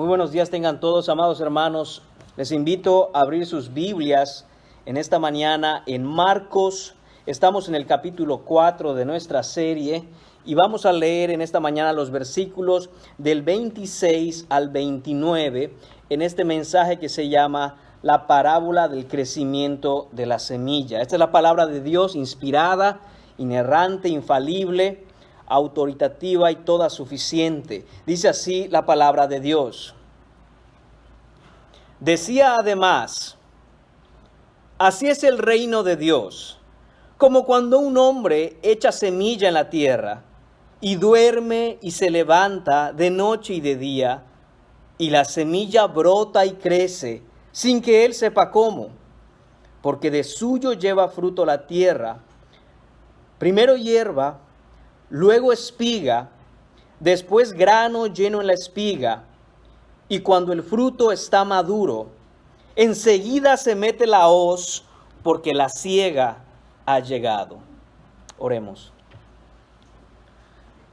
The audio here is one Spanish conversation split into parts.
buenos días tengan todos, amados hermanos. Les invito a abrir sus Biblias en esta mañana en Marcos. Estamos en el capítulo 4 de nuestra serie y vamos a leer en esta mañana los versículos del 26 al 29 en este mensaje que se llama la parábola del crecimiento de la semilla. Esta es la palabra de Dios inspirada, inerrante, infalible, autoritativa y toda suficiente. Dice así la palabra de Dios. Decía además: así es el reino de Dios, como cuando un hombre echa semilla en la tierra y duerme y se levanta de noche y de día, y la semilla brota y crece sin que él sepa cómo, porque de suyo lleva fruto la tierra, primero hierba, luego espiga, después grano lleno en la espiga, y cuando el fruto está maduro, enseguida se mete la hoz, porque la siega ha llegado. Oremos.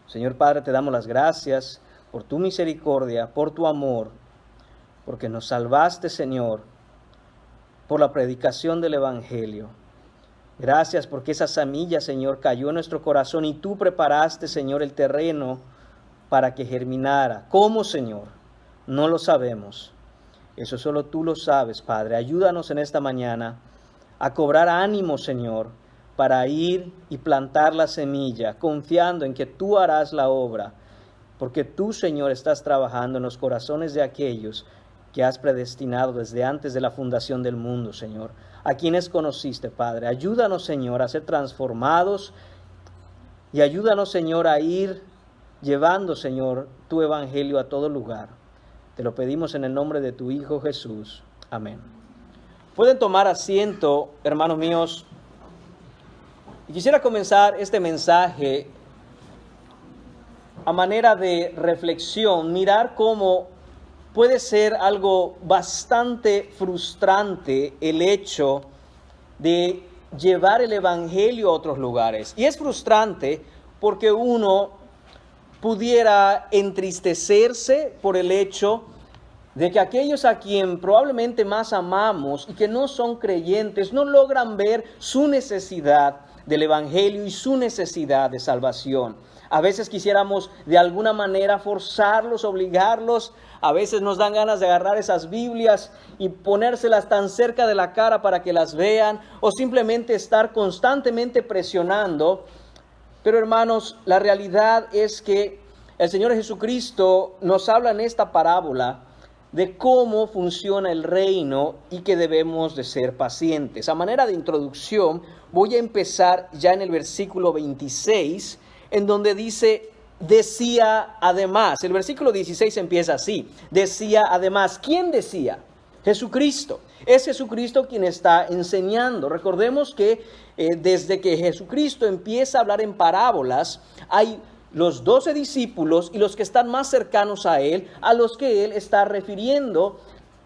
Señor Padre, te damos las gracias por tu misericordia, por tu amor, porque nos salvaste, Señor, por la predicación del Evangelio. Gracias porque esa semilla, Señor, cayó en nuestro corazón y tú preparaste, Señor, el terreno para que germinara. ¿Cómo, Señor? No lo sabemos. Eso solo tú lo sabes, Padre. Ayúdanos en esta mañana a cobrar ánimo, Señor, para ir y plantar la semilla, confiando en que tú harás la obra, porque tú, Señor, estás trabajando en los corazones de aquellos que has predestinado desde antes de la fundación del mundo, Señor, a quienes conociste, Padre. Ayúdanos, Señor, a ser transformados y ayúdanos, Señor, a ir llevando, Señor, tu evangelio a todo lugar. Te lo pedimos en el nombre de tu Hijo Jesús. Amén. Pueden tomar asiento, hermanos míos. Y quisiera comenzar este mensaje a manera de reflexión, mirar cómo puede ser algo bastante frustrante el hecho de llevar el evangelio a otros lugares. Y es frustrante porque uno pudiera entristecerse por el hecho de que aquellos a quien probablemente más amamos y que no son creyentes no logran ver su necesidad del evangelio y su necesidad de salvación. A veces quisiéramos de alguna manera forzarlos, obligarlos. A veces nos dan ganas de agarrar esas Biblias y ponérselas tan cerca de la cara para que las vean, o simplemente estar constantemente presionando. Pero hermanos, la realidad es que el Señor Jesucristo nos habla en esta parábola de cómo funciona el reino y que debemos de ser pacientes. A manera de introducción, voy a empezar ya en el versículo 26, en donde dice: decía además. El versículo 16 empieza así: decía además. ¿Quién decía? Jesucristo. Es Jesucristo quien está enseñando. Recordemos que desde que Jesucristo empieza a hablar en parábolas, hay los 12 discípulos y los que están más cercanos a él, a los que él está refiriendo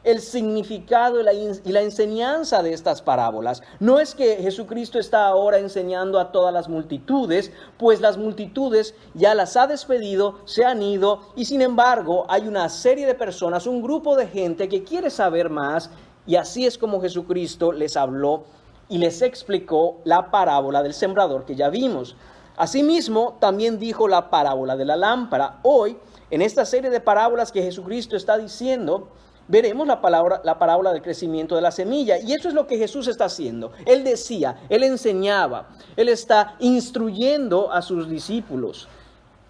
el significado y la enseñanza de estas parábolas. No es que Jesucristo está ahora enseñando a todas las multitudes, pues las multitudes ya las ha despedido, se han ido, y sin embargo hay una serie de personas, un grupo de gente que quiere saber más, y así es como Jesucristo les habló y les explicó la parábola del sembrador que ya vimos. Asimismo, también dijo la parábola de la lámpara. Hoy, en esta serie de parábolas que Jesucristo está diciendo, veremos la parábola del crecimiento de la semilla. Y eso es lo que Jesús está haciendo. Él decía, Él enseñaba, Él está instruyendo a sus discípulos.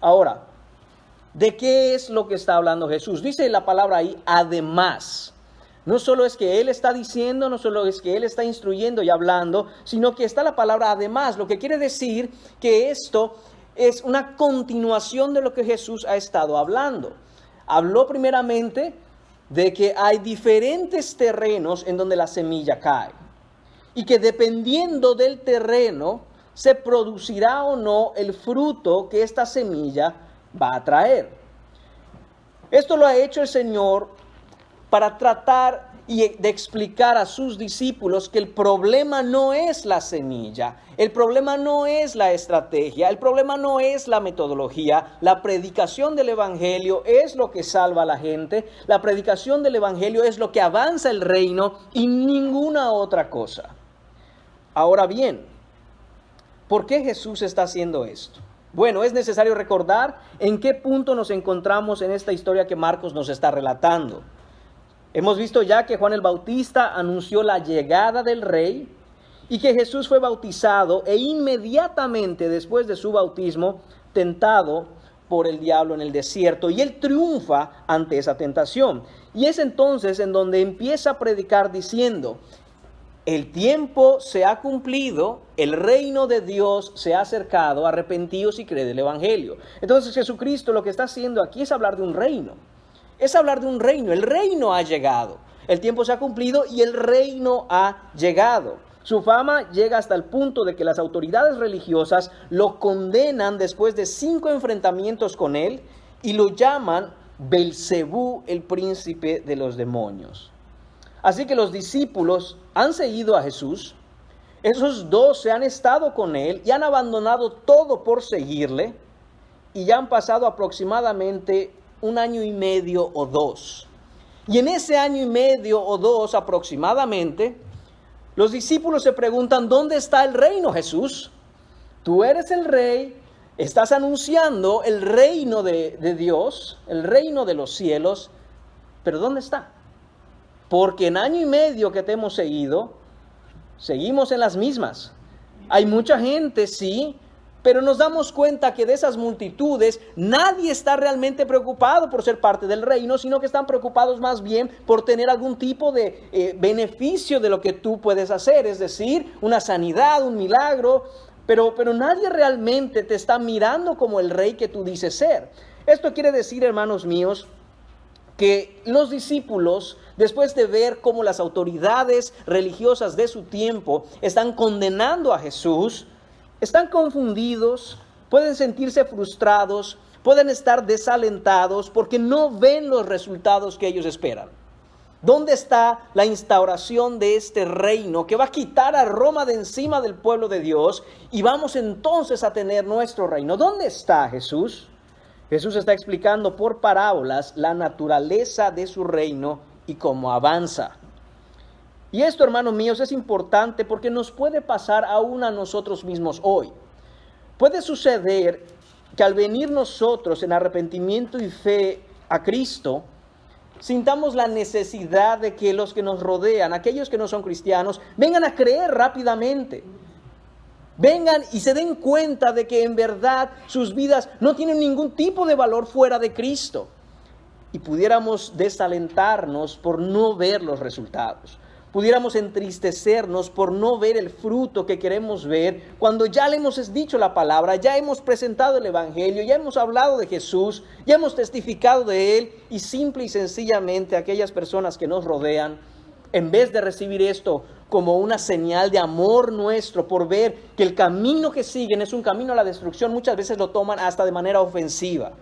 Ahora, ¿de qué es lo que está hablando Jesús? Dice la palabra ahí, además. No solo es que Él está diciendo, no solo es que Él está instruyendo y hablando, sino que está la palabra además, lo que quiere decir que esto es una continuación de lo que Jesús ha estado hablando. Habló primeramente de que hay diferentes terrenos en donde la semilla cae y que dependiendo del terreno se producirá o no el fruto que esta semilla va a traer. Esto lo ha hecho el Señor para tratar y de explicar a sus discípulos que el problema no es la semilla, el problema no es la estrategia, el problema no es la metodología. La predicación del Evangelio es lo que salva a la gente, la predicación del Evangelio es lo que avanza el reino y ninguna otra cosa. Ahora bien, ¿por qué Jesús está haciendo esto? Bueno, es necesario recordar en qué punto nos encontramos en esta historia que Marcos nos está relatando. Hemos visto ya que Juan el Bautista anunció la llegada del rey y que Jesús fue bautizado e inmediatamente después de su bautismo tentado por el diablo en el desierto, y él triunfa ante esa tentación. Y es entonces en donde empieza a predicar diciendo: el tiempo se ha cumplido, el reino de Dios se ha acercado, arrepentíos y creed el Evangelio. Entonces Jesucristo lo que está haciendo aquí es hablar de un reino. Es hablar de un reino. El reino ha llegado. El tiempo se ha cumplido y el reino ha llegado. Su fama llega hasta el punto de que las autoridades religiosas lo condenan después de 5 enfrentamientos con él y lo llaman Belcebú, el príncipe de los demonios. Así que los discípulos han seguido a Jesús. Esos 12 han estado con él y han abandonado todo por seguirle. Y ya han pasado aproximadamente 1 año y medio o 2. Y en ese año y medio o 2 aproximadamente, los discípulos se preguntan: ¿dónde está el reino, Jesús? Tú eres el rey, estás anunciando el reino de Dios, el reino de los cielos, pero ¿dónde está? Porque en año y medio que te hemos seguido, seguimos en las mismas. Hay mucha gente, sí, pero nos damos cuenta que de esas multitudes nadie está realmente preocupado por ser parte del reino, sino que están preocupados más bien por tener algún tipo de beneficio de lo que tú puedes hacer, es decir, una sanidad, un milagro, pero nadie realmente te está mirando como el rey que tú dices ser. Esto quiere decir, hermanos míos, que los discípulos, después de ver cómo las autoridades religiosas de su tiempo están condenando a Jesús, están confundidos, pueden sentirse frustrados, pueden estar desalentados porque no ven los resultados que ellos esperan. ¿Dónde está la instauración de este reino que va a quitar a Roma de encima del pueblo de Dios y vamos entonces a tener nuestro reino? ¿Dónde está Jesús? Jesús está explicando por parábolas la naturaleza de su reino y cómo avanza. Y esto, hermanos míos, es importante porque nos puede pasar aún a nosotros mismos hoy. Puede suceder que al venir nosotros en arrepentimiento y fe a Cristo, sintamos la necesidad de que los que nos rodean, aquellos que no son cristianos, vengan a creer rápidamente. Vengan y se den cuenta de que en verdad sus vidas no tienen ningún tipo de valor fuera de Cristo. Y pudiéramos desalentarnos por no ver los resultados. Pudiéramos entristecernos por no ver el fruto que queremos ver cuando ya le hemos dicho la palabra, ya hemos presentado el Evangelio, ya hemos hablado de Jesús, ya hemos testificado de Él, y simple y sencillamente aquellas personas que nos rodean, en vez de recibir esto como una señal de amor nuestro por ver que el camino que siguen es un camino a la destrucción, muchas veces lo toman hasta de manera ofensiva.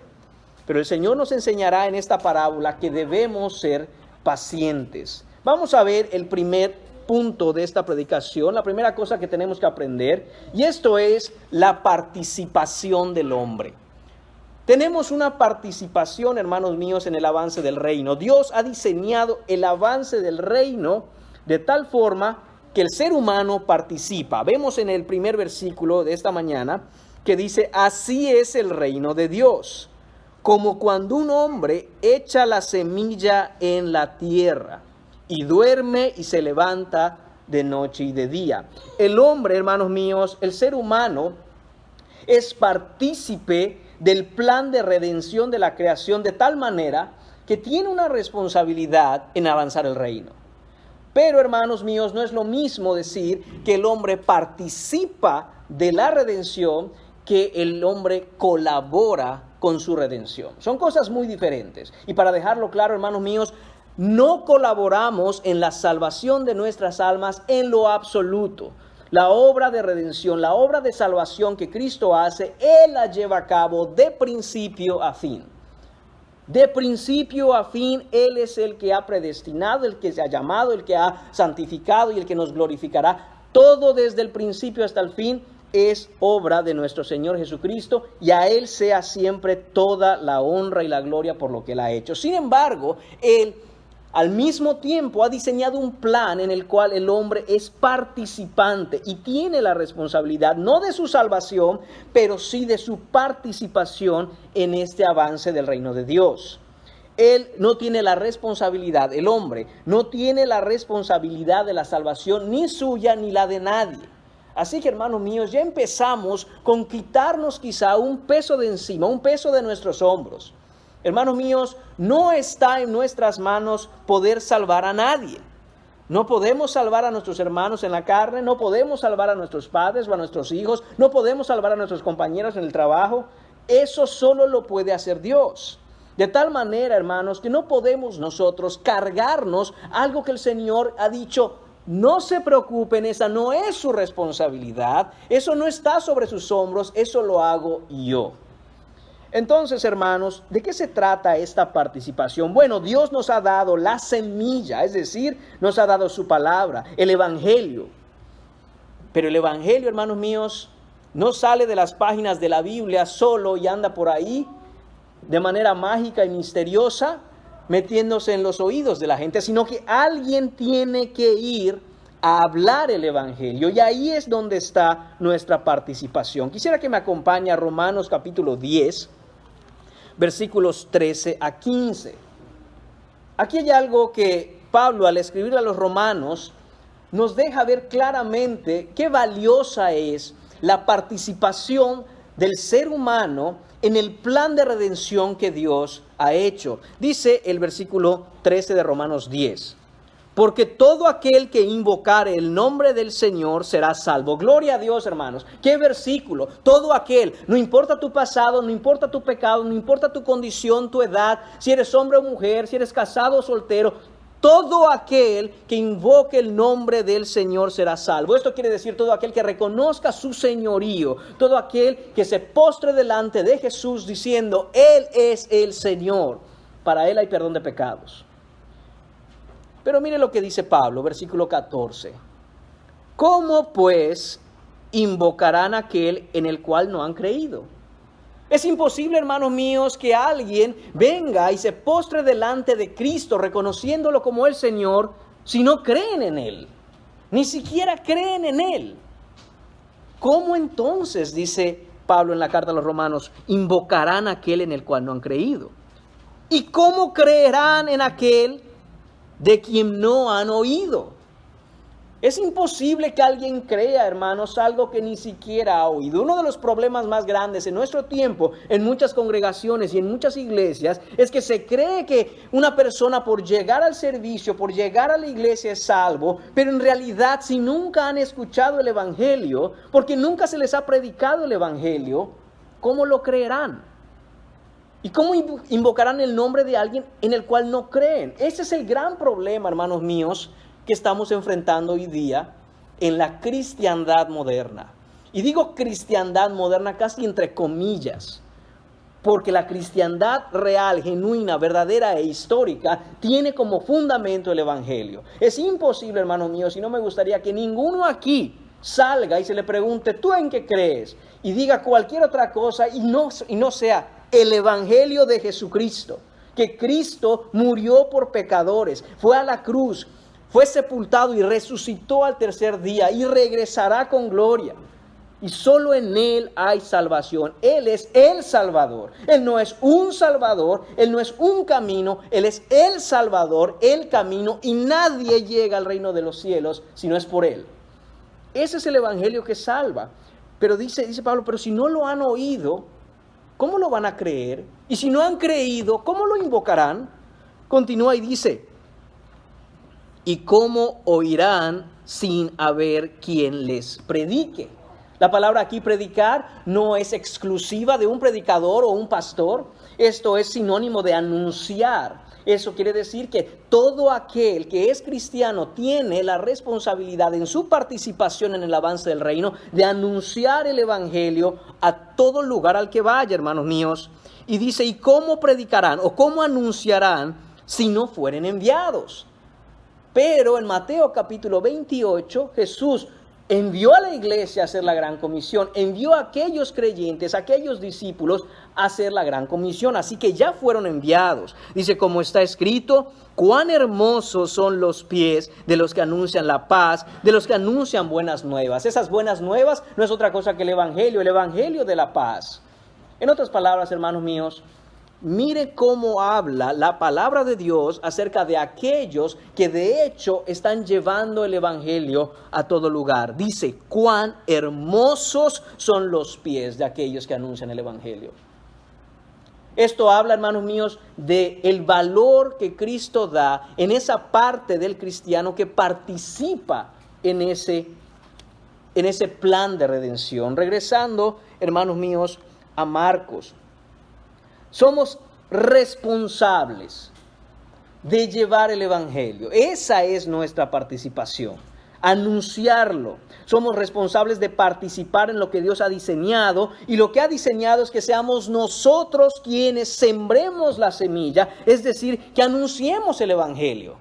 Pero el Señor nos enseñará en esta parábola que debemos ser pacientes. Vamos a ver el primer punto de esta predicación, la primera cosa que tenemos que aprender, y esto es la participación del hombre. Tenemos una participación, hermanos míos, en el avance del reino. Dios ha diseñado el avance del reino de tal forma que el ser humano participa. Vemos en el primer versículo de esta mañana que dice: así es el reino de Dios, como cuando un hombre echa la semilla en la tierra y duerme y se levanta de noche y de día. El hombre, hermanos míos, el ser humano, es partícipe del plan de redención de la creación de tal manera que tiene una responsabilidad en avanzar el reino. Pero, hermanos míos, no es lo mismo decir que el hombre participa de la redención que el hombre colabora con su redención. Son cosas muy diferentes. Y para dejarlo claro, hermanos míos, no colaboramos en la salvación de nuestras almas en lo absoluto. La obra de redención, la obra de salvación que Cristo hace, Él la lleva a cabo de principio a fin. De principio a fin, Él es el que ha predestinado, el que se ha llamado, el que ha santificado y el que nos glorificará. Todo desde el principio hasta el fin es obra de nuestro Señor Jesucristo, y a Él sea siempre toda la honra y la gloria por lo que Él ha hecho. Sin embargo, Él al mismo tiempo ha diseñado un plan en el cual el hombre es participante y tiene la responsabilidad no de su salvación, pero sí de su participación en este avance del reino de Dios. Él no tiene la responsabilidad, el hombre no tiene la responsabilidad de la salvación, ni suya ni la de nadie. Así que, hermanos míos, ya empezamos con quitarnos quizá un peso de encima, un peso de nuestros hombros. Hermanos míos, no está en nuestras manos poder salvar a nadie. No podemos salvar a nuestros hermanos en la carne, no podemos salvar a nuestros padres o a nuestros hijos, no podemos salvar a nuestros compañeros en el trabajo. Eso solo lo puede hacer Dios. De tal manera, hermanos, que no podemos nosotros cargarnos algo que el Señor ha dicho: no se preocupen, esa no es su responsabilidad, eso no está sobre sus hombros, eso lo hago yo. Entonces, hermanos, ¿de qué se trata esta participación? Bueno, Dios nos ha dado la semilla, es decir, nos ha dado su palabra, el Evangelio. Pero el Evangelio, hermanos míos, no sale de las páginas de la Biblia solo y anda por ahí de manera mágica y misteriosa, metiéndose en los oídos de la gente, sino que alguien tiene que ir a hablar el Evangelio, y ahí es donde está nuestra participación. Quisiera que me acompañe a Romanos capítulo 10, versículos 13 a 15. Aquí hay algo que Pablo, al escribir a los romanos, nos deja ver claramente qué valiosa es la participación del ser humano en el plan de redención que Dios ha hecho. Dice el versículo 13 de Romanos 10: porque todo aquel que invocare el nombre del Señor será salvo. Gloria a Dios, hermanos. ¿Qué versículo? Todo aquel, no importa tu pasado, no importa tu pecado, no importa tu condición, tu edad, si eres hombre o mujer, si eres casado o soltero, todo aquel que invoque el nombre del Señor será salvo. Esto quiere decir todo aquel que reconozca su señorío, todo aquel que se postre delante de Jesús diciendo: Él es el Señor. Para Él hay perdón de pecados. Pero mire lo que dice Pablo, versículo 14. ¿Cómo pues invocarán a aquel en el cual no han creído? Es imposible, hermanos míos, que alguien venga y se postre delante de Cristo reconociéndolo como el Señor si no creen en Él. Ni siquiera creen en Él. ¿Cómo entonces, dice Pablo en la carta a los Romanos, invocarán a aquel en el cual no han creído? ¿Y cómo creerán en aquel de quien no han oído? Es imposible que alguien crea, hermanos, algo que ni siquiera ha oído. Uno de los problemas más grandes en nuestro tiempo, en muchas congregaciones y en muchas iglesias, es que se cree que una persona por llegar al servicio, por llegar a la iglesia es salvo, pero en realidad si nunca han escuchado el Evangelio, porque nunca se les ha predicado el Evangelio, ¿cómo lo creerán? ¿Y cómo invocarán el nombre de alguien en el cual no creen? Ese es el gran problema, hermanos míos, que estamos enfrentando hoy día en la cristiandad moderna. Y digo cristiandad moderna casi entre comillas, porque la cristiandad real, genuina, verdadera e histórica tiene como fundamento el Evangelio. Es imposible, hermanos míos, y no me gustaría que ninguno aquí salga y se le pregunte: ¿tú en qué crees? Y diga cualquier otra cosa y no sea el Evangelio de Jesucristo, que Cristo murió por pecadores, fue a la cruz, fue sepultado y resucitó al tercer día y regresará con gloria. Y solo en Él hay salvación. Él es el Salvador. Él no es un Salvador, Él no es un camino, Él es el Salvador, el camino, y nadie llega al reino de los cielos si no es por Él. Ese es el Evangelio que salva. Pero dice Pablo, pero si no lo han oído, ¿cómo lo van a creer? Y si no han creído, ¿cómo lo invocarán? Continúa y dice: ¿y cómo oirán sin haber quien les predique? La palabra aquí predicar no es exclusiva de un predicador o un pastor. Esto es sinónimo de anunciar. Eso quiere decir que todo aquel que es cristiano tiene la responsabilidad en su participación en el avance del reino de anunciar el evangelio a todo lugar al que vaya, hermanos míos. Y dice, ¿y cómo predicarán o cómo anunciarán si no fueren enviados? Pero en Mateo capítulo 28, Jesús envió a la iglesia a hacer la gran comisión, envió a aquellos creyentes, a aquellos discípulos a hacer la gran comisión, así que ya fueron enviados. Dice, como está escrito, cuán hermosos son los pies de los que anuncian la paz, de los que anuncian buenas nuevas. Esas buenas nuevas no es otra cosa que el evangelio de la paz. En otras palabras, hermanos míos, mire cómo habla la palabra de Dios acerca de aquellos que de hecho están llevando el evangelio a todo lugar. Dice, cuán hermosos son los pies de aquellos que anuncian el evangelio. Esto habla, hermanos míos, de el valor que Cristo da en esa parte del cristiano que participa en ese plan de redención. Regresando, hermanos míos, a Marcos. Somos responsables de llevar el evangelio. Esa es nuestra participación. Anunciarlo. Somos responsables de participar en lo que Dios ha diseñado. Y lo que ha diseñado es que seamos nosotros quienes sembremos la semilla. Es decir, que anunciemos el evangelio.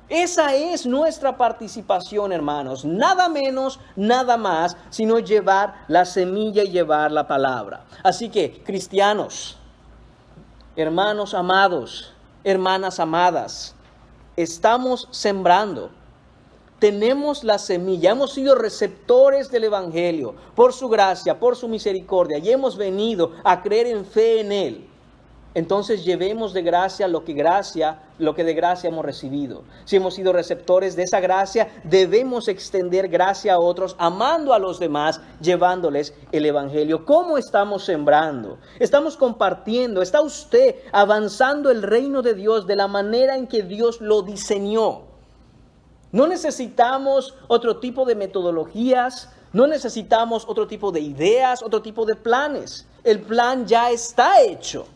Esa es nuestra participación, hermanos. Nada menos, nada más, sino llevar la semilla y llevar la palabra. Así que, cristianos, hermanos amados, hermanas amadas, estamos sembrando. Tenemos la semilla, hemos sido receptores del evangelio por su gracia, por su misericordia, y hemos venido a creer en fe en él. Entonces llevemos de gracia lo que de gracia hemos recibido. Si hemos sido receptores de esa gracia, debemos extender gracia a otros, amando a los demás, llevándoles el evangelio. ¿Cómo estamos sembrando? Estamos compartiendo. ¿Está usted avanzando el reino de Dios de la manera en que Dios lo diseñó? No necesitamos otro tipo de metodologías, no necesitamos otro tipo de ideas, otro tipo de planes. El plan ya está hecho.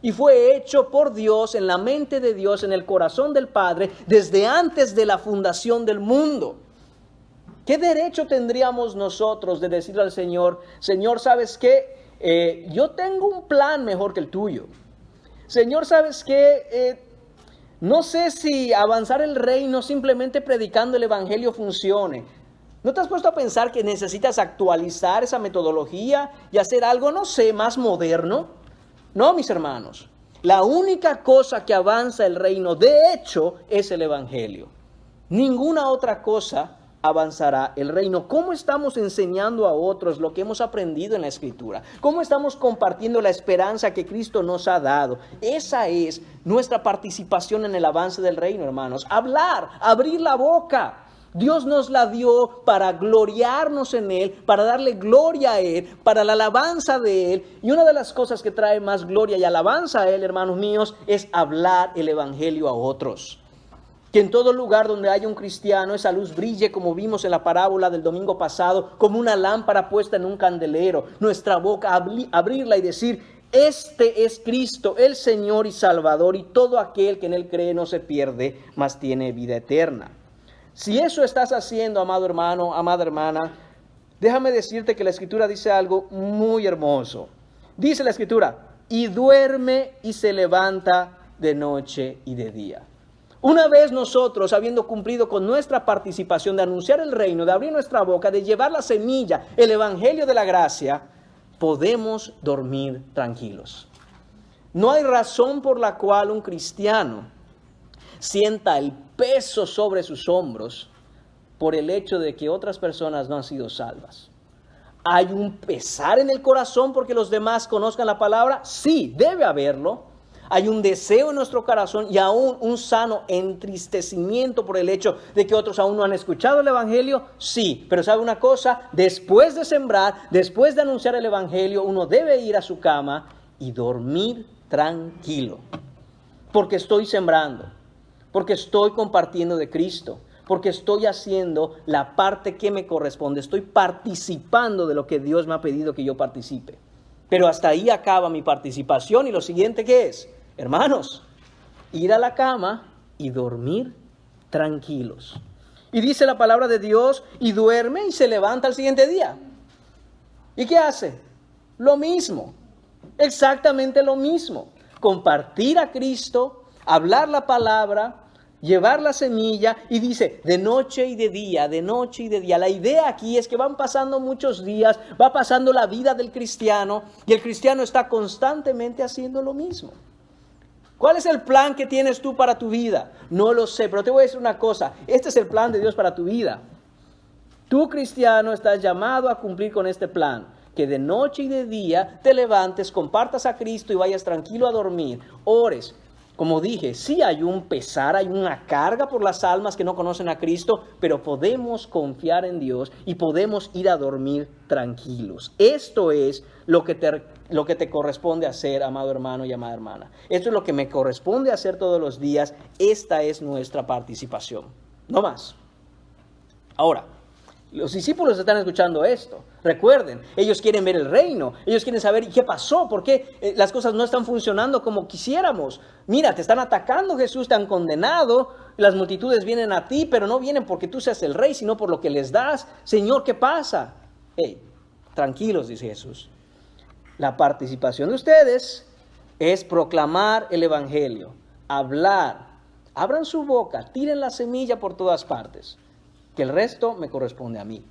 Y fue hecho por Dios, en la mente de Dios, en el corazón del Padre, desde antes de la fundación del mundo. ¿Qué derecho tendríamos nosotros de decirle al Señor, Señor, ¿sabes qué? Yo tengo un plan mejor que el tuyo. Señor, ¿sabes qué? No sé si avanzar el reino simplemente predicando el evangelio funcione. ¿No te has puesto a pensar que necesitas actualizar esa metodología y hacer algo, no sé, más moderno? No, mis hermanos, la única cosa que avanza el reino, de hecho, es el evangelio. Ninguna otra cosa avanzará el reino. ¿Cómo estamos enseñando a otros lo que hemos aprendido en la Escritura? ¿Cómo estamos compartiendo la esperanza que Cristo nos ha dado? Esa es nuestra participación en el avance del reino, hermanos. Hablar, abrir la boca. Dios nos la dio para gloriarnos en Él, para darle gloria a Él, para la alabanza de Él. Y una de las cosas que trae más gloria y alabanza a Él, hermanos míos, es hablar el evangelio a otros. Que en todo lugar donde haya un cristiano, esa luz brille, como vimos en la parábola del domingo pasado, como una lámpara puesta en un candelero. Nuestra boca, abrirla y decir, este es Cristo, el Señor y Salvador, y todo aquel que en Él cree no se pierde, mas tiene vida eterna. Si eso estás haciendo, amado hermano, amada hermana, déjame decirte que la Escritura dice algo muy hermoso. Dice la Escritura, y duerme y se levanta de noche y de día. Una vez nosotros, habiendo cumplido con nuestra participación de anunciar el reino, de abrir nuestra boca, de llevar la semilla, el evangelio de la gracia, podemos dormir tranquilos. No hay razón por la cual un cristiano sienta el peso sobre sus hombros por el hecho de que otras personas no han sido salvas. ¿Hay un pesar en el corazón porque los demás conozcan la palabra? Sí, debe haberlo. Hay un deseo en nuestro corazón y aún un sano entristecimiento por el hecho de que otros aún no han escuchado el evangelio. Sí, pero ¿sabe una cosa? Después de sembrar, después de anunciar el evangelio, uno debe ir a su cama y dormir tranquilo. Porque estoy sembrando. Porque estoy compartiendo de Cristo, porque estoy haciendo la parte que me corresponde. Estoy participando de lo que Dios me ha pedido que yo participe. Pero hasta ahí acaba mi participación. Y lo siguiente, ¿qué es? Hermanos, ir a la cama y dormir tranquilos. Y dice la palabra de Dios, y duerme y se levanta al siguiente día. ¿Y qué hace? Lo mismo, exactamente lo mismo. Compartir a Cristo, hablar la palabra, llevar la semilla, y dice de noche y de día, de noche y de día. La idea aquí es que van pasando muchos días, va pasando la vida del cristiano, y el cristiano está constantemente haciendo lo mismo. ¿Cuál es el plan que tienes tú para tu vida? No lo sé, pero te voy a decir una cosa. Este es el plan de Dios para tu vida. Tú, cristiano, estás llamado a cumplir con este plan. Que de noche y de día te levantes, compartas a Cristo y vayas tranquilo a dormir. Ores. Como dije, sí hay un pesar, hay una carga por las almas que no conocen a Cristo, pero podemos confiar en Dios y podemos ir a dormir tranquilos. Esto es lo que te corresponde hacer, amado hermano y amada hermana. Esto es lo que me corresponde hacer todos los días. Esta es nuestra participación. No más. Ahora, los discípulos están escuchando esto. Recuerden, ellos quieren ver el reino. Ellos quieren saber qué pasó, por qué las cosas no están funcionando como quisiéramos. Mira, te están atacando, Jesús, te han condenado. Las multitudes vienen a ti, pero no vienen porque tú seas el rey, sino por lo que les das. Señor, ¿qué pasa? Hey, tranquilos, dice Jesús. La participación de ustedes es proclamar el evangelio, hablar. Abran su boca, tiren la semilla por todas partes. Que el resto me corresponde a mí.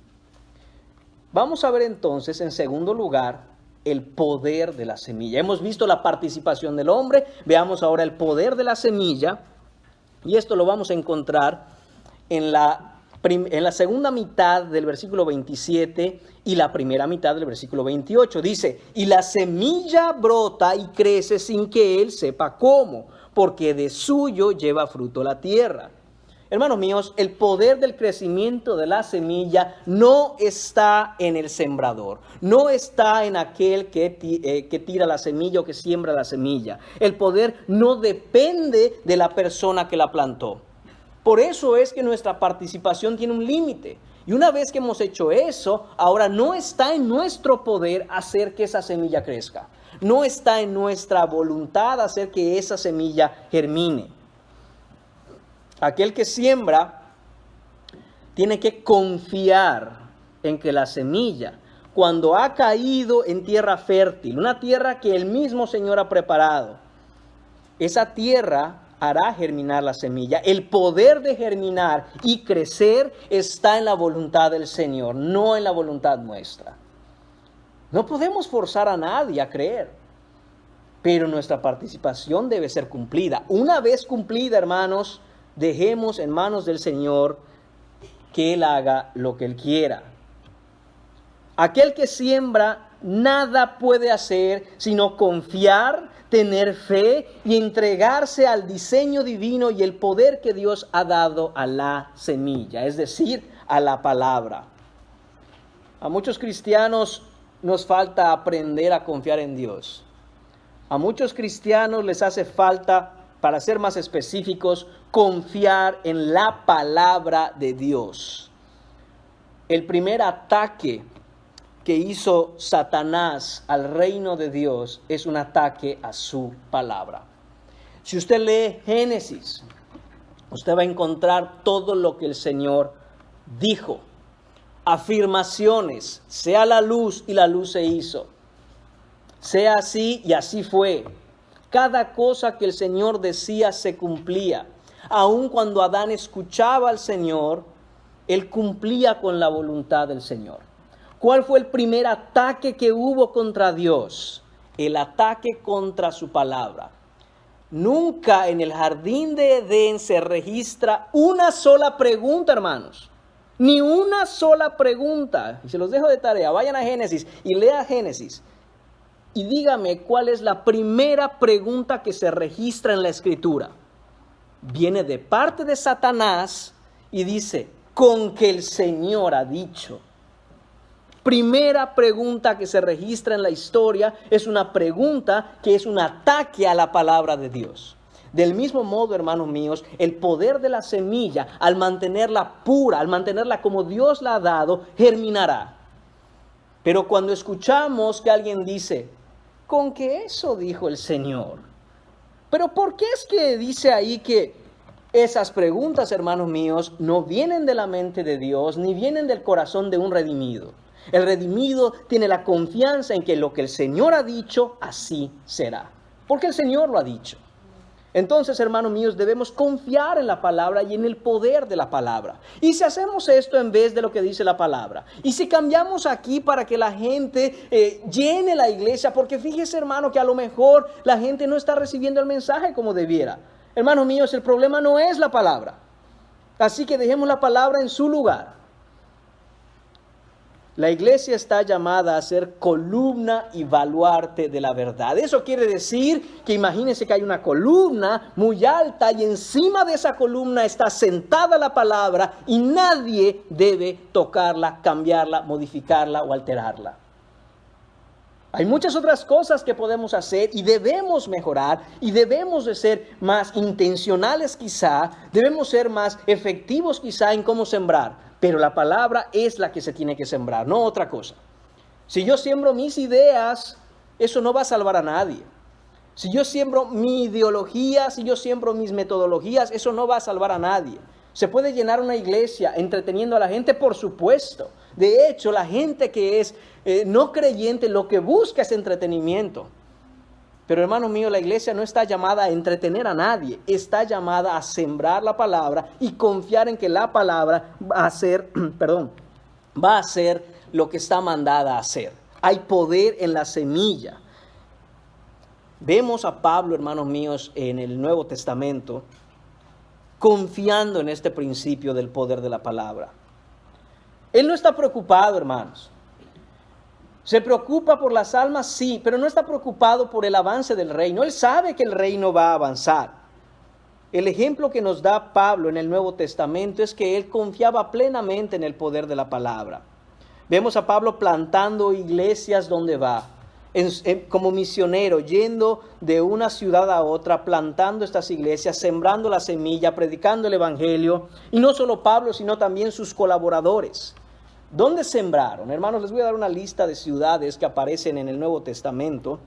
Vamos a ver entonces, en segundo lugar, el poder de la semilla. Hemos visto la participación del hombre, veamos ahora el poder de la semilla, y esto lo vamos a encontrar en la segunda mitad del versículo 27 y la primera mitad del versículo 28. Dice, y la semilla brota y crece sin que él sepa cómo, porque de suyo lleva fruto la tierra. Hermanos míos, el poder del crecimiento de la semilla no está en el sembrador, no está en aquel que tira la semilla o que siembra la semilla. El poder no depende de la persona que la plantó. Por eso es que nuestra participación tiene un límite. Y una vez que hemos hecho eso, ahora no está en nuestro poder hacer que esa semilla crezca. No está en nuestra voluntad hacer que esa semilla germine. Aquel que siembra tiene que confiar en que la semilla, cuando ha caído en tierra fértil, una tierra que el mismo Señor ha preparado, esa tierra hará germinar la semilla. El poder de germinar y crecer está en la voluntad del Señor, no en la voluntad nuestra. No podemos forzar a nadie a creer, pero nuestra participación debe ser cumplida. Una vez cumplida, hermanos, dejemos en manos del Señor que Él haga lo que Él quiera. Aquel que siembra nada puede hacer sino confiar, tener fe y entregarse al diseño divino y el poder que Dios ha dado a la semilla, es decir, a la palabra. A muchos cristianos nos falta aprender a confiar en Dios. A muchos cristianos les hace falta, para ser más específicos, confiar en la palabra de Dios. El primer ataque que hizo Satanás al reino de Dios es un ataque a su palabra. Si usted lee Génesis, usted va a encontrar todo lo que el Señor dijo. Afirmaciones, sea la luz y la luz se hizo. Sea así y así fue. Cada cosa que el Señor decía se cumplía. Aun cuando Adán escuchaba al Señor, él cumplía con la voluntad del Señor. ¿Cuál fue el primer ataque que hubo contra Dios? El ataque contra su palabra. Nunca en el jardín de Edén se registra una sola pregunta, hermanos. Ni una sola pregunta. Y se los dejo de tarea. Vayan a Génesis y lea Génesis. Y dígame cuál es la primera pregunta que se registra en la Escritura. Viene de parte de Satanás y dice, con que el Señor ha dicho. Primera pregunta que se registra en la historia es una pregunta que es un ataque a la palabra de Dios. Del mismo modo, hermanos míos, el poder de la semilla, al mantenerla pura, al mantenerla como Dios la ha dado, germinará. Pero cuando escuchamos que alguien dice, ¿con qué eso dijo el Señor? Pero ¿por qué es que dice ahí que esas preguntas, hermanos míos, no vienen de la mente de Dios, ni vienen del corazón de un redimido? El redimido tiene la confianza en que lo que el Señor ha dicho, así será. Porque el Señor lo ha dicho. Entonces, hermanos míos, debemos confiar en la palabra y en el poder de la palabra. Y si hacemos esto en vez de lo que dice la palabra, y si cambiamos aquí para que la gente llene la iglesia, porque fíjese, hermano, que a lo mejor la gente no está recibiendo el mensaje como debiera. Hermanos míos, el problema no es la palabra. Así que dejemos la palabra en su lugar. La iglesia está llamada a ser columna y baluarte de la verdad. Eso quiere decir que imagínense que hay una columna muy alta y encima de esa columna está sentada la palabra y nadie debe tocarla, cambiarla, modificarla o alterarla. Hay muchas otras cosas que podemos hacer y debemos mejorar y debemos de ser más intencionales quizá, debemos ser más efectivos quizá en cómo sembrar. Pero la palabra es la que se tiene que sembrar, no otra cosa. Si yo siembro mis ideas, eso no va a salvar a nadie. Si yo siembro mi ideología, si yo siembro mis metodologías, eso no va a salvar a nadie. ¿Se puede llenar una iglesia entreteniendo a la gente? Por supuesto. De hecho, la gente que es no creyente lo que busca es entretenimiento. Pero hermano mío, la iglesia no está llamada a entretener a nadie, está llamada a sembrar la palabra y confiar en que la palabra va a hacer, va a hacer lo que está mandada a hacer. Hay poder en la semilla. Vemos a Pablo, hermanos míos, en el Nuevo Testamento, confiando en este principio del poder de la palabra. Él no está preocupado, hermanos. Se preocupa por las almas, sí, pero no está preocupado por el avance del reino. Él sabe que el reino va a avanzar. El ejemplo que nos da Pablo en el Nuevo Testamento es que él confiaba plenamente en el poder de la palabra. Vemos a Pablo plantando iglesias donde va, como misionero, yendo de una ciudad a otra, plantando estas iglesias, sembrando la semilla, predicando el evangelio. Y no solo Pablo, sino también sus colaboradores. ¿Dónde sembraron? Hermanos, les voy a dar una lista de ciudades que aparecen en el Nuevo Testamento,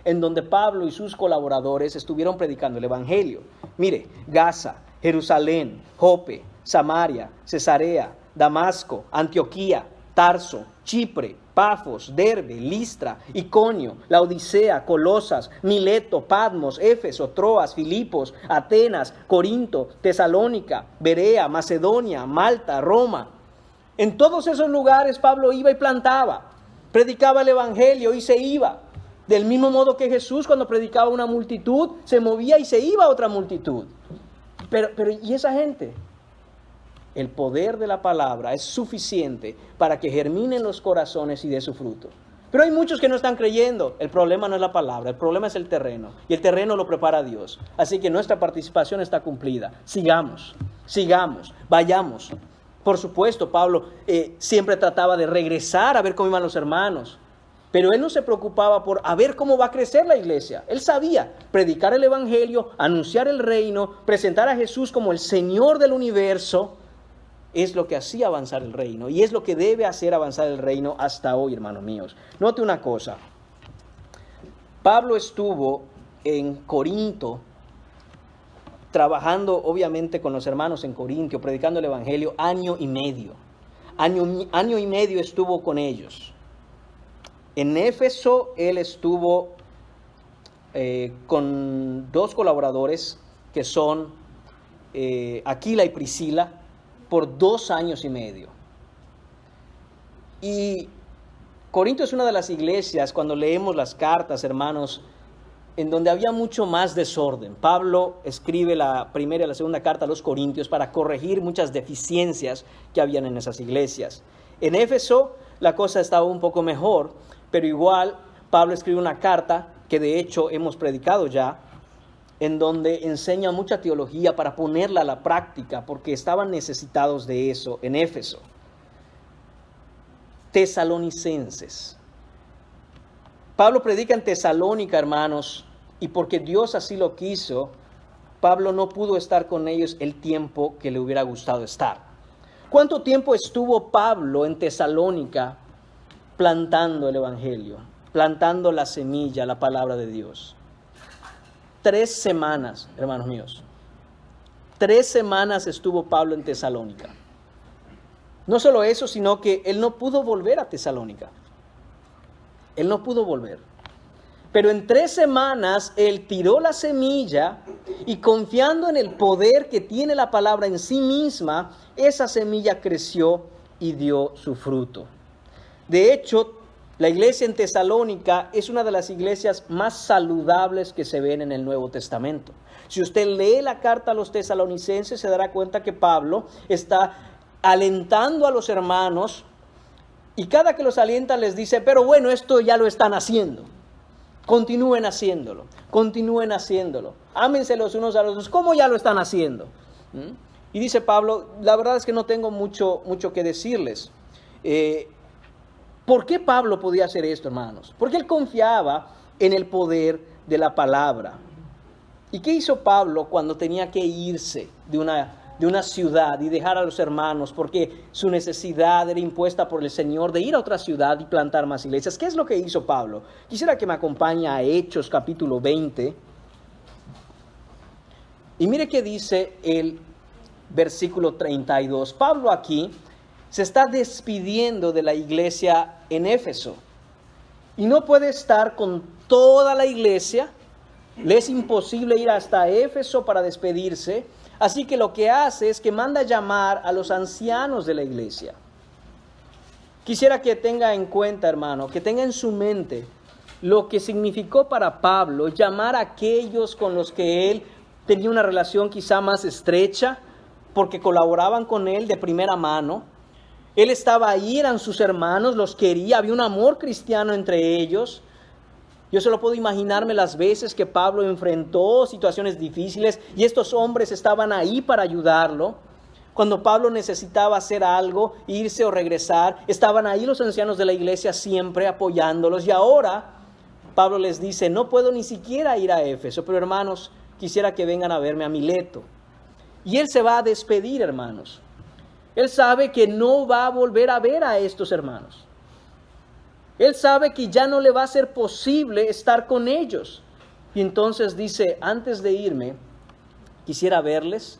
en donde Pablo y sus colaboradores estuvieron predicando el evangelio. Mire, Gaza, Jerusalén, Jope, Samaria, Cesarea, Damasco, Antioquía, Tarso, Chipre, Pafos, Derbe, Listra, Iconio, Laodicea, Colosas, Mileto, Patmos, Éfeso, Troas, Filipos, Atenas, Corinto, Tesalónica, Berea, Macedonia, Malta, Roma. En todos esos lugares Pablo iba y plantaba, predicaba el evangelio y se iba. Del mismo modo que Jesús, cuando predicaba a una multitud, se movía y se iba a otra multitud. Pero ¿y esa gente? El poder de la palabra es suficiente para que germine en los corazones y dé su fruto. Pero hay muchos que no están creyendo. El problema no es la palabra, el problema es el terreno. Y el terreno lo prepara Dios. Así que nuestra participación está cumplida. Sigamos, vayamos. Por supuesto, Pablo siempre trataba de regresar a ver cómo iban los hermanos. Pero él no se preocupaba por a ver cómo va a crecer la iglesia. Él sabía predicar el evangelio, anunciar el reino, presentar a Jesús como el Señor del universo. Es lo que hacía avanzar el reino y es lo que debe hacer avanzar el reino hasta hoy, hermanos míos. Note una cosa. Pablo estuvo en Corinto, trabajando obviamente con los hermanos en Corintio, predicando el evangelio, año y medio. Año y medio estuvo con ellos. En Éfeso él estuvo con dos colaboradores que son Aquila y Priscila por 2 años y medio. Y Corinto es una de las iglesias, cuando leemos las cartas, hermanos, en donde había mucho más desorden. Pablo escribe la primera y la segunda carta a los Corintios para corregir muchas deficiencias que habían en esas iglesias. En Éfeso la cosa estaba un poco mejor, pero igual Pablo escribe una carta que de hecho hemos predicado ya, en donde enseña mucha teología para ponerla a la práctica, porque estaban necesitados de eso en Éfeso. Tesalonicenses. Pablo predica en Tesalónica, hermanos, y porque Dios así lo quiso, Pablo no pudo estar con ellos el tiempo que le hubiera gustado estar. ¿Cuánto tiempo estuvo Pablo en Tesalónica plantando el evangelio, plantando la semilla, la palabra de Dios? 3 semanas, hermanos míos. 3 semanas estuvo Pablo en Tesalónica. No solo eso, sino que él no pudo volver a Tesalónica. Él no pudo volver. Pero en 3 semanas él tiró la semilla y confiando en el poder que tiene la palabra en sí misma, esa semilla creció y dio su fruto. De hecho, la iglesia en Tesalónica es una de las iglesias más saludables que se ven en el Nuevo Testamento. Si usted lee la carta a los tesalonicenses, se dará cuenta que Pablo está alentando a los hermanos y cada que los alienta les dice, pero bueno, esto ya lo están haciendo. Continúen haciéndolo, ámense los unos a los otros, ¿cómo ya lo están haciendo? Y dice Pablo, la verdad es que no tengo mucho que decirles. ¿Por qué Pablo podía hacer esto, hermanos? Porque él confiaba en el poder de la palabra. ¿Y qué hizo Pablo cuando tenía que irse de una ciudad y dejar a los hermanos porque su necesidad era impuesta por el Señor de ir a otra ciudad y plantar más iglesias? ¿Qué es lo que hizo Pablo? Quisiera que me acompañe a Hechos capítulo 20. Y mire qué dice el versículo 32. Pablo aquí se está despidiendo de la iglesia en Éfeso. Y no puede estar con toda la iglesia. Le es imposible ir hasta Éfeso para despedirse. Así que lo que hace es que manda llamar a los ancianos de la iglesia. Quisiera que tenga en cuenta, hermano, que tenga en su mente lo que significó para Pablo llamar a aquellos con los que él tenía una relación quizá más estrecha, porque colaboraban con él de primera mano. Él estaba ahí, eran sus hermanos, los quería, había un amor cristiano entre ellos. Yo solo puedo imaginarme las veces que Pablo enfrentó situaciones difíciles y estos hombres estaban ahí para ayudarlo. Cuando Pablo necesitaba hacer algo, irse o regresar, estaban ahí los ancianos de la iglesia siempre apoyándolos. Y ahora Pablo les dice, no puedo ni siquiera ir a Éfeso, pero hermanos, quisiera que vengan a verme a Mileto. Y él se va a despedir, hermanos. Él sabe que no va a volver a ver a estos hermanos. Él sabe que ya no le va a ser posible estar con ellos. Y entonces dice, antes de irme, quisiera verles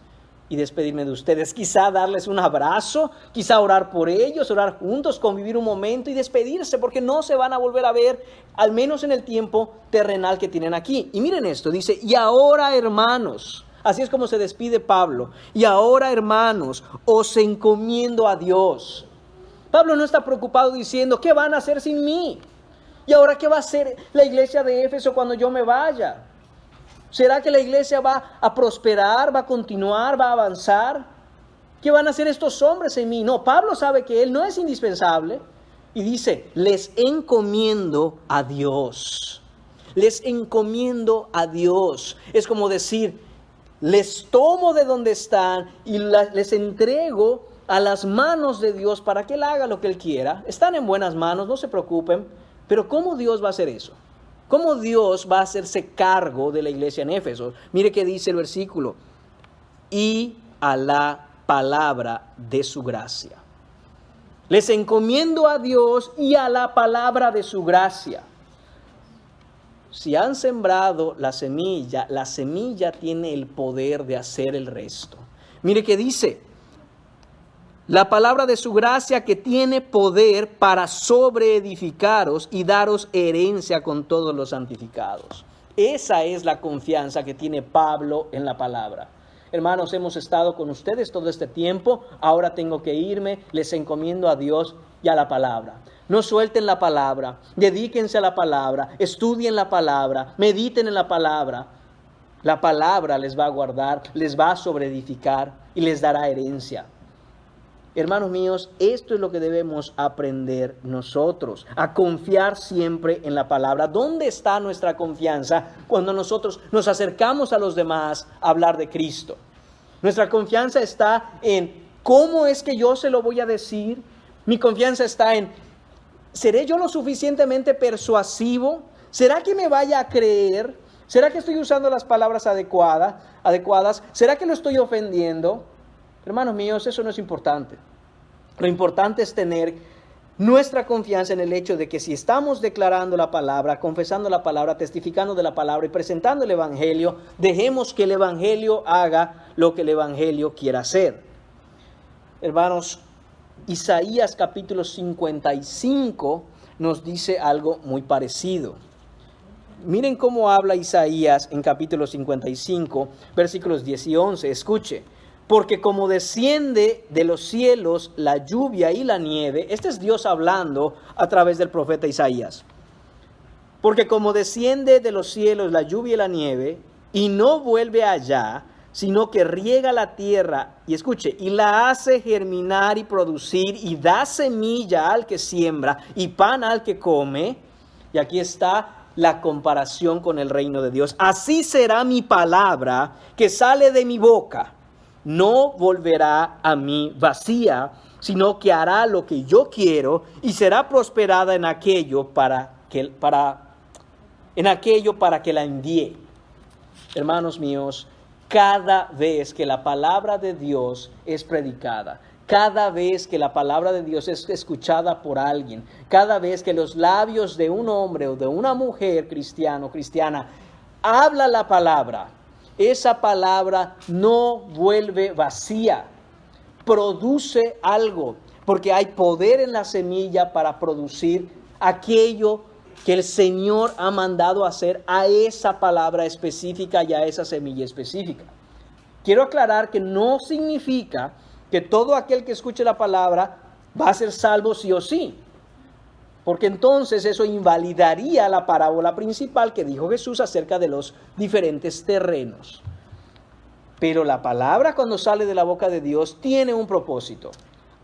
y despedirme de ustedes. Quizá darles un abrazo, quizá orar por ellos, orar juntos, convivir un momento y despedirse, porque no se van a volver a ver, al menos en el tiempo terrenal que tienen aquí. Y miren esto, dice, y ahora hermanos, así es como se despide Pablo, y ahora hermanos, os encomiendo a Dios. Pablo no está preocupado diciendo, ¿qué van a hacer sin mí? ¿Y ahora qué va a hacer la iglesia de Éfeso cuando yo me vaya? ¿Será que la iglesia va a prosperar, va a continuar, va a avanzar? ¿Qué van a hacer estos hombres en mí? No, Pablo sabe que él no es indispensable. Y dice, les encomiendo a Dios. Les encomiendo a Dios. Es como decir, les tomo de donde están y les entrego a las manos de Dios para que Él haga lo que Él quiera. Están en buenas manos, no se preocupen. Pero ¿cómo Dios va a hacer eso? ¿Cómo Dios va a hacerse cargo de la iglesia en Éfeso? Mire qué dice el versículo. Y a la palabra de su gracia. Les encomiendo a Dios y a la palabra de su gracia. Si han sembrado la semilla tiene el poder de hacer el resto. Mire qué dice. La palabra de su gracia que tiene poder para sobreedificaros y daros herencia con todos los santificados. Esa es la confianza que tiene Pablo en la palabra. Hermanos, hemos estado con ustedes todo este tiempo, ahora tengo que irme, les encomiendo a Dios y a la palabra. No suelten la palabra, dedíquense a la palabra, estudien la palabra, mediten en la palabra. La palabra les va a guardar, les va a sobreedificar y les dará herencia. Hermanos míos, esto es lo que debemos aprender nosotros, a confiar siempre en la palabra. ¿Dónde está nuestra confianza cuando nosotros nos acercamos a los demás a hablar de Cristo? Nuestra confianza está en cómo es que yo se lo voy a decir. Mi confianza está en, ¿seré yo lo suficientemente persuasivo? ¿Será que me vaya a creer? ¿Será que estoy usando las palabras adecuadas? ¿Será que lo estoy ofendiendo? Hermanos míos, eso no es importante. Lo importante es tener nuestra confianza en el hecho de que si estamos declarando la palabra, confesando la palabra, testificando de la palabra y presentando el Evangelio, dejemos que el Evangelio haga lo que el Evangelio quiera hacer. Hermanos, Isaías capítulo 55 nos dice algo muy parecido. Miren cómo habla Isaías en capítulo 55, versículos 10 y 11. Escuche. Porque como desciende de los cielos la lluvia y la nieve, este es Dios hablando a través del profeta Isaías. Porque como desciende de los cielos la lluvia y la nieve, y no vuelve allá, sino que riega la tierra, y escuche, y la hace germinar y producir, y da semilla al que siembra, y pan al que come. Y aquí está la comparación con el reino de Dios. Así será mi palabra que sale de mi boca. No volverá a mí vacía, sino que hará lo que yo quiero y será prosperada en aquello para que la envíe. Hermanos míos, cada vez que la palabra de Dios es predicada, cada vez que la palabra de Dios es escuchada por alguien, cada vez que los labios de un hombre o de una mujer cristiano o cristiana habla la palabra, esa palabra no vuelve vacía, produce algo, porque hay poder en la semilla para producir aquello que el Señor ha mandado hacer a esa palabra específica y a esa semilla específica. Quiero aclarar que no significa que todo aquel que escuche la palabra va a ser salvo sí o sí, porque entonces eso invalidaría la parábola principal que dijo Jesús acerca de los diferentes terrenos. Pero la palabra cuando sale de la boca de Dios tiene un propósito.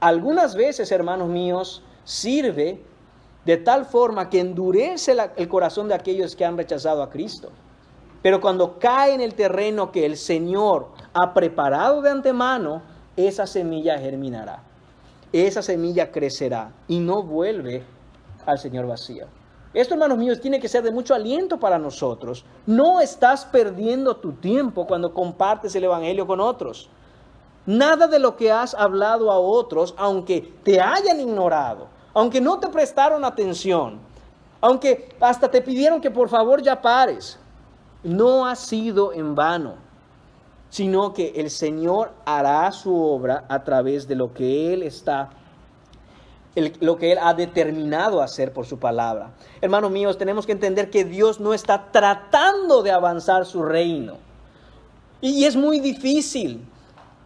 Algunas veces, hermanos míos, sirve de tal forma que endurece el corazón de aquellos que han rechazado a Cristo. Pero cuando cae en el terreno que el Señor ha preparado de antemano, esa semilla germinará. Esa semilla crecerá y no vuelve al Señor vacío. Esto, hermanos míos, tiene que ser de mucho aliento para nosotros. No estás perdiendo tu tiempo cuando compartes el Evangelio con otros. Nada de lo que has hablado a otros, aunque te hayan ignorado, aunque no te prestaron atención, aunque hasta te pidieron que por favor ya pares, no ha sido en vano, sino que el Señor hará su obra a través de lo que Él ha determinado hacer por su palabra. Hermanos míos, tenemos que entender que Dios no está tratando de avanzar su reino. Y es muy difícil.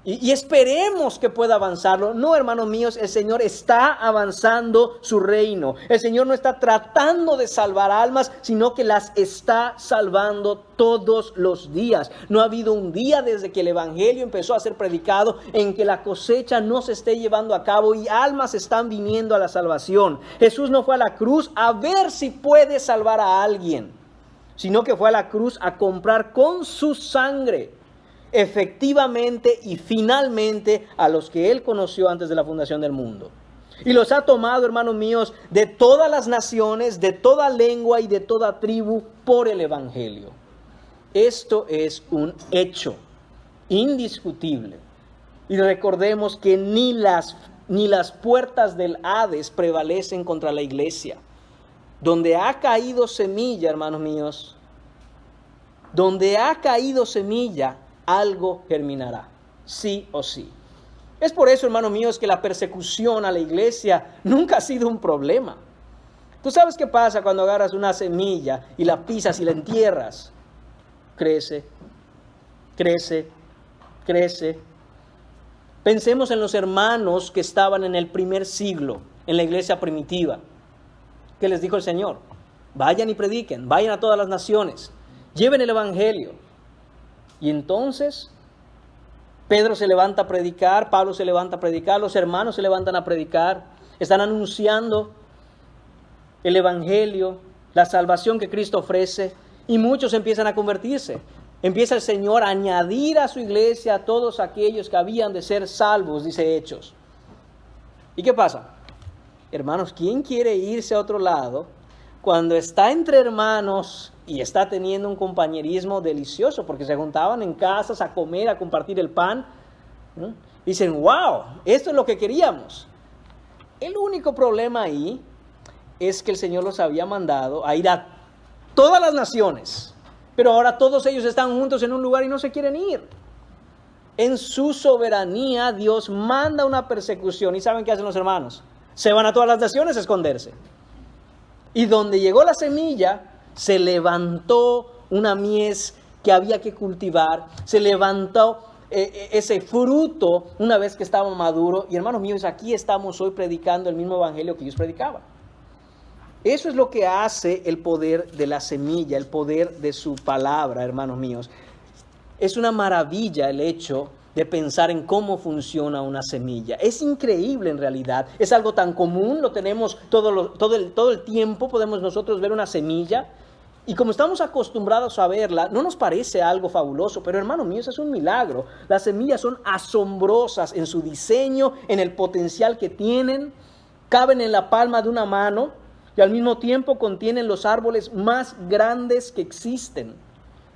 Y esperemos que pueda avanzarlo. No, hermanos míos, el Señor está avanzando su reino. El Señor no está tratando de salvar almas, sino que las está salvando todos los días. No ha habido un día desde que el Evangelio empezó a ser predicado en que la cosecha no se esté llevando a cabo y almas están viniendo a la salvación. Jesús no fue a la cruz a ver si puede salvar a alguien, sino que fue a la cruz a comprar con su sangre efectivamente y finalmente a los que Él conoció antes de la fundación del mundo. Y los ha tomado, hermanos míos, de todas las naciones, de toda lengua y de toda tribu por el Evangelio. Esto es un hecho indiscutible. Y recordemos que ni las puertas del Hades prevalecen contra la iglesia. Donde ha caído semilla, hermanos míos, donde ha caído semilla, algo germinará, sí o sí. Es por eso, hermanos míos, que la persecución a la iglesia nunca ha sido un problema. ¿Tú sabes qué pasa cuando agarras una semilla y la pisas y la entierras? Crece, crece, crece. Pensemos en los hermanos que estaban en el primer siglo, en la iglesia primitiva. ¿Qué les dijo el Señor? Vayan y prediquen, vayan a todas las naciones, lleven el Evangelio. Y entonces Pedro se levanta a predicar, Pablo se levanta a predicar, los hermanos se levantan a predicar, están anunciando el Evangelio, la salvación que Cristo ofrece, y muchos empiezan a convertirse. Empieza el Señor a añadir a su iglesia a todos aquellos que habían de ser salvos, dice Hechos. ¿Y qué pasa? Hermanos, ¿quién quiere irse a otro lado cuando está entre hermanos y está teniendo un compañerismo delicioso porque se juntaban en casas a comer, a compartir el pan, ¿no? Dicen, wow, esto es lo que queríamos. El único problema ahí es que el Señor los había mandado a ir a todas las naciones, pero ahora todos ellos están juntos en un lugar y no se quieren ir. En su soberanía Dios manda una persecución y ¿saben qué hacen los hermanos? Se van a todas las naciones a esconderse. Y donde llegó la semilla, se levantó una mies que había que cultivar, se levantó ese fruto una vez que estaba maduro. Y hermanos míos, aquí estamos hoy predicando el mismo evangelio que ellos predicaban. Eso es lo que hace el poder de la semilla, el poder de su palabra, hermanos míos. Es una maravilla el hecho de pensar en cómo funciona una semilla. Es increíble en realidad. Es algo tan común, lo tenemos todo el tiempo, podemos nosotros ver una semilla. Y como estamos acostumbrados a verla, no nos parece algo fabuloso, pero hermanos míos, es un milagro. Las semillas son asombrosas en su diseño, en el potencial que tienen, caben en la palma de una mano y al mismo tiempo contienen los árboles más grandes que existen.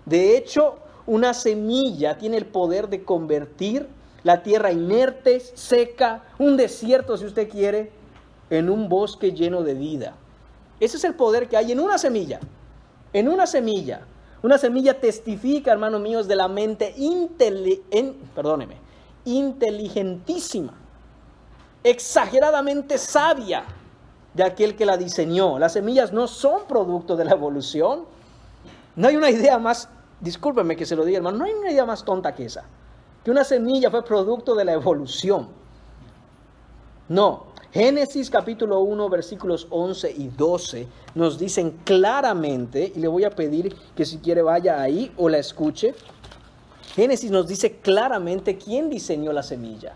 De hecho, una semilla tiene el poder de convertir la tierra inerte, seca, un desierto si usted quiere, en un bosque lleno de vida. Ese es el poder que hay en una semilla. En una semilla. Una semilla testifica, hermanos míos, de la mente inteligentísima, exageradamente sabia de aquel que la diseñó. Las semillas no son producto de la evolución. No hay una idea más, discúlpenme que se lo diga, hermano, no hay una idea más tonta que esa. Que una semilla fue producto de la evolución. No. Génesis capítulo 1, versículos 11 y 12 nos dicen claramente, y le voy a pedir que si quiere vaya ahí o la escuche. Génesis nos dice claramente quién diseñó la semilla.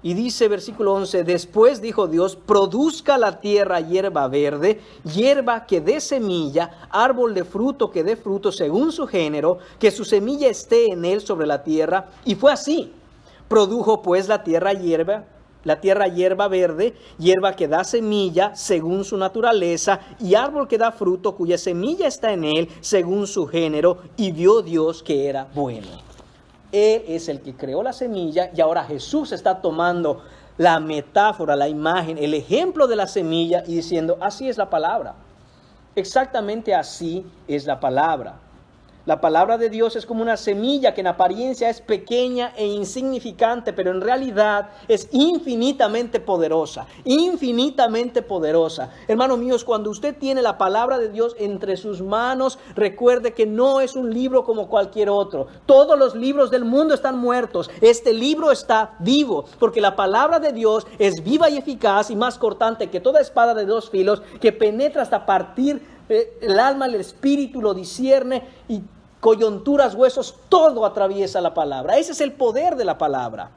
Y dice versículo 11, después dijo Dios, produzca la tierra hierba verde, hierba que dé semilla, árbol de fruto que dé fruto según su género, que su semilla esté en él sobre la tierra. Y fue así. Produjo pues la tierra hierba verde, hierba que da semilla según su naturaleza, y árbol que da fruto cuya semilla está en él según su género, y vio Dios que era bueno. Él es el que creó la semilla y ahora Jesús está tomando la metáfora, la imagen, el ejemplo de la semilla y diciendo, así es la palabra. Exactamente así es la palabra. La palabra de Dios es como una semilla que en apariencia es pequeña e insignificante, pero en realidad es infinitamente poderosa, infinitamente poderosa. Hermanos míos, cuando usted tiene la palabra de Dios entre sus manos, recuerde que no es un libro como cualquier otro. Todos los libros del mundo están muertos. Este libro está vivo, porque la palabra de Dios es viva y eficaz y más cortante que toda espada de dos filos, que penetra hasta partir el alma, el espíritu, lo discierne y coyunturas, huesos, todo atraviesa la palabra. Ese es el poder de la palabra.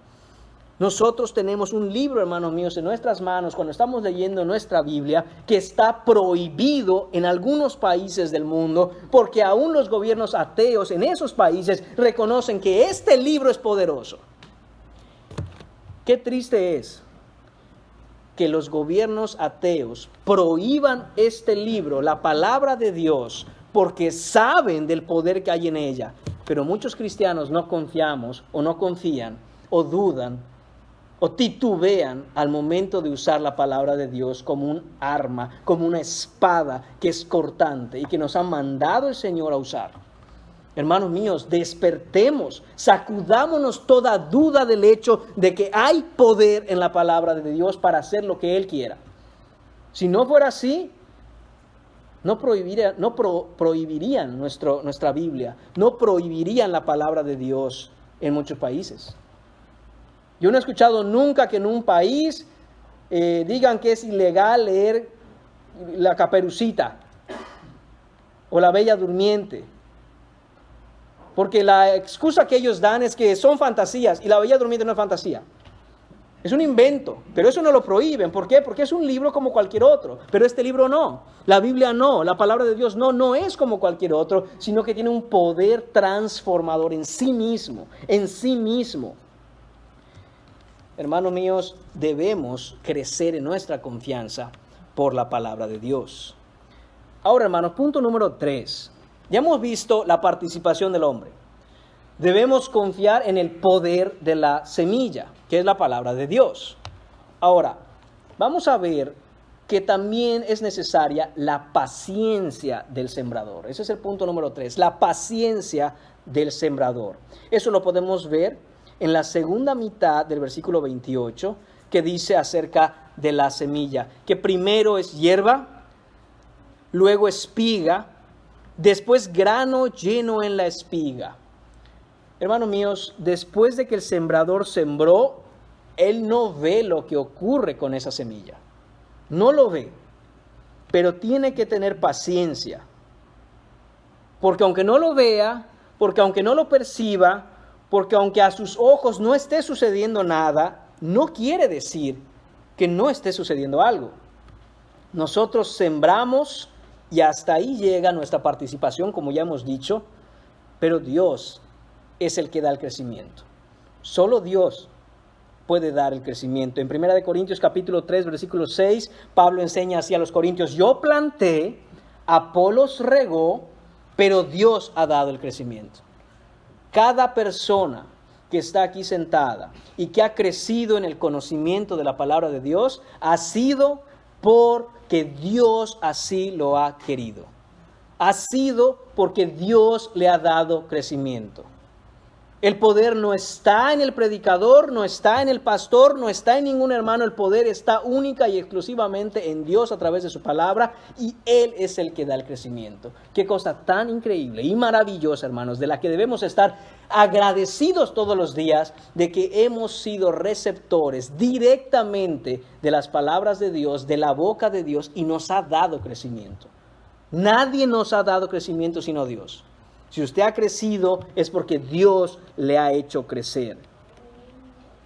Nosotros tenemos un libro, hermanos míos, en nuestras manos cuando estamos leyendo nuestra Biblia, que está prohibido en algunos países del mundo, porque aún los gobiernos ateos en esos países reconocen que este libro es poderoso. Qué triste es que los gobiernos ateos prohíban este libro, la palabra de Dios, porque saben del poder que hay en ella. Pero muchos cristianos no confiamos o no confían o dudan o titubean al momento de usar la palabra de Dios como un arma, como una espada que es cortante y que nos ha mandado el Señor a usar. Hermanos míos, despertemos, sacudámonos toda duda del hecho de que hay poder en la palabra de Dios para hacer lo que Él quiera. Si no fuera así, no prohibirían nuestra Biblia, no prohibirían la palabra de Dios en muchos países. Yo no he escuchado nunca que en un país digan que es ilegal leer la Caperucita o la Bella Durmiente. Porque la excusa que ellos dan es que son fantasías y la Bella Durmiente no es fantasía. Es un invento, pero eso no lo prohíben. ¿Por qué? Porque es un libro como cualquier otro. Pero este libro no, la Biblia no, la palabra de Dios no es como cualquier otro, sino que tiene un poder transformador en sí mismo, Hermanos míos, debemos crecer en nuestra confianza por la palabra de Dios. Ahora, hermanos, punto número 3. Ya hemos visto la participación del hombre. Debemos confiar en el poder de la semilla, que es la palabra de Dios. Ahora, vamos a ver que también es necesaria la paciencia del sembrador. Ese es el punto número 3, la paciencia del sembrador. Eso lo podemos ver en la segunda mitad del versículo 28, que dice acerca de la semilla, que primero es hierba, luego espiga, después grano lleno en la espiga. Hermanos míos, después de que el sembrador sembró, él no ve lo que ocurre con esa semilla. No lo ve, pero tiene que tener paciencia. Porque aunque no lo vea, porque aunque no lo perciba, porque aunque a sus ojos no esté sucediendo nada, no quiere decir que no esté sucediendo algo. Nosotros sembramos y hasta ahí llega nuestra participación, como ya hemos dicho, pero Dios es el que da el crecimiento. Solo Dios puede dar el crecimiento. En 1 Corintios capítulo 3, versículo 6, Pablo enseña así a los corintios: yo planté, Apolos regó, pero Dios ha dado el crecimiento. Cada persona que está aquí sentada y que ha crecido en el conocimiento de la palabra de Dios ha sido porque Dios así lo ha querido. Ha sido porque Dios le ha dado crecimiento. El poder no está en el predicador, no está en el pastor, no está en ningún hermano. El poder está única y exclusivamente en Dios a través de su palabra, y Él es el que da el crecimiento. Qué cosa tan increíble y maravillosa, hermanos, de la que debemos estar agradecidos todos los días, de que hemos sido receptores directamente de las palabras de Dios, de la boca de Dios, y nos ha dado crecimiento. Nadie nos ha dado crecimiento sino Dios. Si usted ha crecido es porque Dios le ha hecho crecer.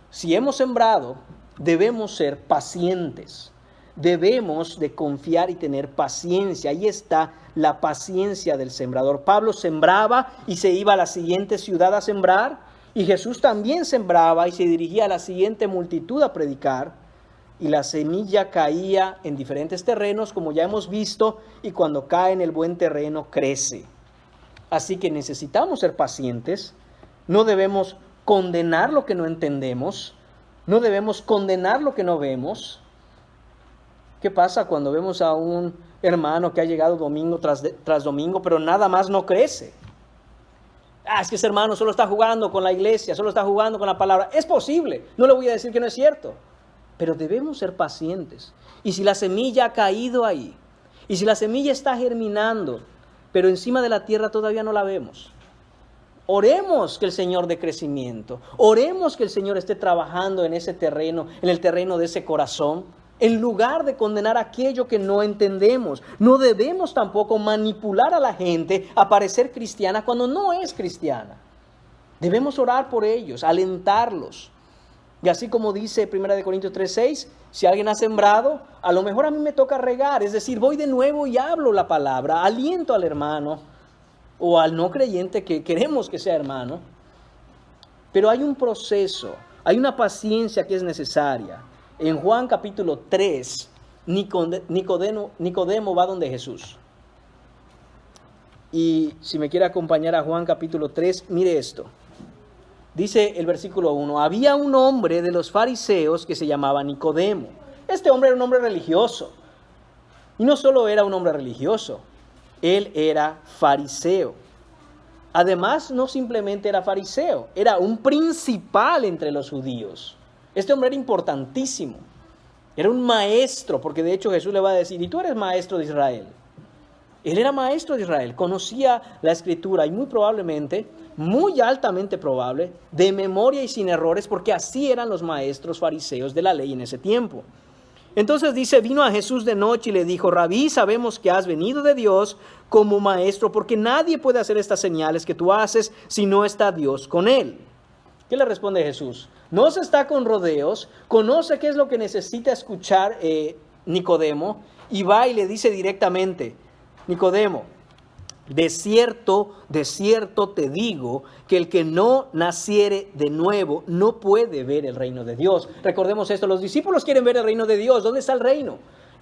Si hemos sembrado, debemos ser pacientes. Debemos de confiar y tener paciencia. Ahí está la paciencia del sembrador. Pablo sembraba y se iba a la siguiente ciudad a sembrar. Y Jesús también sembraba y se dirigía a la siguiente multitud a predicar. Y la semilla caía en diferentes terrenos, como ya hemos visto, y cuando cae en el buen terreno crece. Así que necesitamos ser pacientes, no debemos condenar lo que no entendemos, no debemos condenar lo que no vemos. ¿Qué pasa cuando vemos a un hermano que ha llegado domingo tras domingo, pero nada más no crece? Es que ese hermano solo está jugando con la iglesia, solo está jugando con la palabra. Es posible, no le voy a decir que no es cierto, pero debemos ser pacientes. Y si la semilla ha caído ahí, y si la semilla está germinando, pero encima de la tierra todavía no la vemos, oremos que el Señor dé crecimiento. Oremos que el Señor esté trabajando en ese terreno, en el terreno de ese corazón, en lugar de condenar aquello que no entendemos. No debemos tampoco manipular a la gente a parecer cristiana cuando no es cristiana. Debemos orar por ellos, alentarlos. Y así como dice 1 Corintios 3:6, si alguien ha sembrado, a lo mejor a mí me toca regar. Es decir, voy de nuevo y hablo la palabra, aliento al hermano o al no creyente que queremos que sea hermano. Pero hay un proceso, hay una paciencia que es necesaria. En Juan capítulo 3, Nicodemo va donde Jesús. Y si me quiere acompañar a Juan capítulo 3, mire esto. Dice el versículo 1, había un hombre de los fariseos que se llamaba Nicodemo. Este hombre era un hombre religioso. Y no solo era un hombre religioso, él era fariseo. Además, no simplemente era fariseo, era un principal entre los judíos. Este hombre era importantísimo. Era un maestro, porque de hecho Jesús le va a decir, ¿y tú eres maestro de Israel? Él era maestro de Israel, conocía la Escritura y muy probablemente, muy altamente probable, de memoria y sin errores, porque así eran los maestros fariseos de la ley en ese tiempo. Entonces dice, vino a Jesús de noche y le dijo, Rabí, sabemos que has venido de Dios como maestro, porque nadie puede hacer estas señales que tú haces si no está Dios con él. ¿Qué le responde Jesús? No se está con rodeos, conoce qué es lo que necesita escuchar Nicodemo, y va y le dice directamente, Nicodemo, de cierto te digo que el que no naciere de nuevo no puede ver el reino de Dios. Recordemos esto, los discípulos quieren ver el reino de Dios. ¿Dónde está el reino?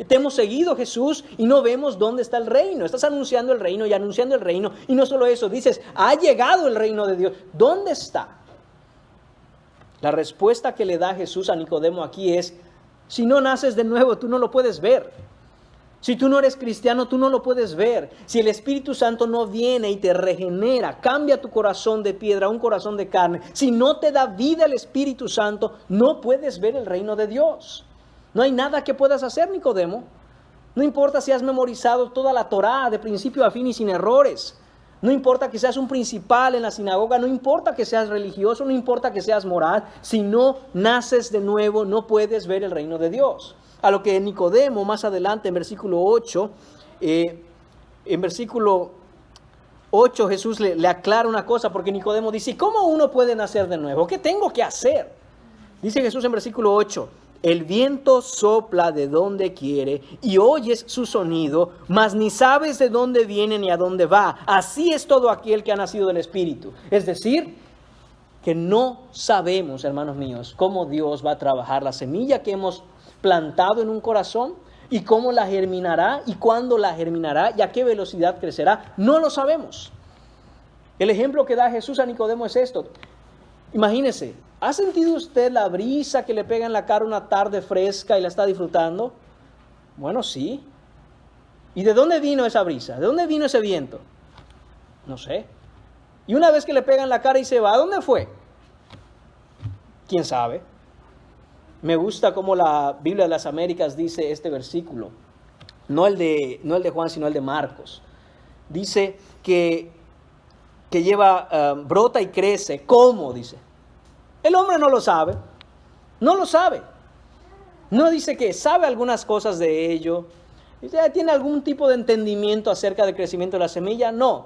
Te hemos seguido, Jesús, y no vemos dónde está el reino. Estás anunciando el reino y anunciando el reino. Y no solo eso, dices, ha llegado el reino de Dios. ¿Dónde está? La respuesta que le da Jesús a Nicodemo aquí es, si no naces de nuevo, tú no lo puedes ver. Si tú no eres cristiano, tú no lo puedes ver. Si el Espíritu Santo no viene y te regenera, cambia tu corazón de piedra a un corazón de carne. Si no te da vida el Espíritu Santo, no puedes ver el reino de Dios. No hay nada que puedas hacer, Nicodemo. No importa si has memorizado toda la Torá de principio a fin y sin errores. No importa que seas un principal en la sinagoga, no importa que seas religioso, no importa que seas moral. Si no naces de nuevo, no puedes ver el reino de Dios. A lo que Nicodemo más adelante en versículo 8, Jesús le aclara una cosa, porque Nicodemo dice, ¿cómo uno puede nacer de nuevo? ¿Qué tengo que hacer? Dice Jesús en versículo 8, el viento sopla de donde quiere y oyes su sonido, mas ni sabes de dónde viene ni a dónde va. Así es todo aquel que ha nacido del Espíritu. Es decir, que no sabemos, hermanos míos, cómo Dios va a trabajar la semilla que hemos plantado en un corazón y cómo la germinará y cuándo la germinará y a qué velocidad crecerá. No lo sabemos. El ejemplo que da Jesús a Nicodemo es esto. Imagínese, ¿ha sentido usted la brisa que le pega en la cara una tarde fresca y la está disfrutando? Bueno, sí. ¿Y de dónde vino esa brisa? ¿De dónde vino ese viento? No sé. Y una vez que le pega en la cara y se va, ¿a dónde fue? ¿Quién sabe? Me gusta cómo la Biblia de las Américas dice este versículo. No el de Juan, sino el de Marcos. Dice que brota y crece. ¿Cómo? Dice. El hombre no lo sabe. No lo sabe. No dice que sabe algunas cosas de ello. ¿Tiene algún tipo de entendimiento acerca del crecimiento de la semilla? No.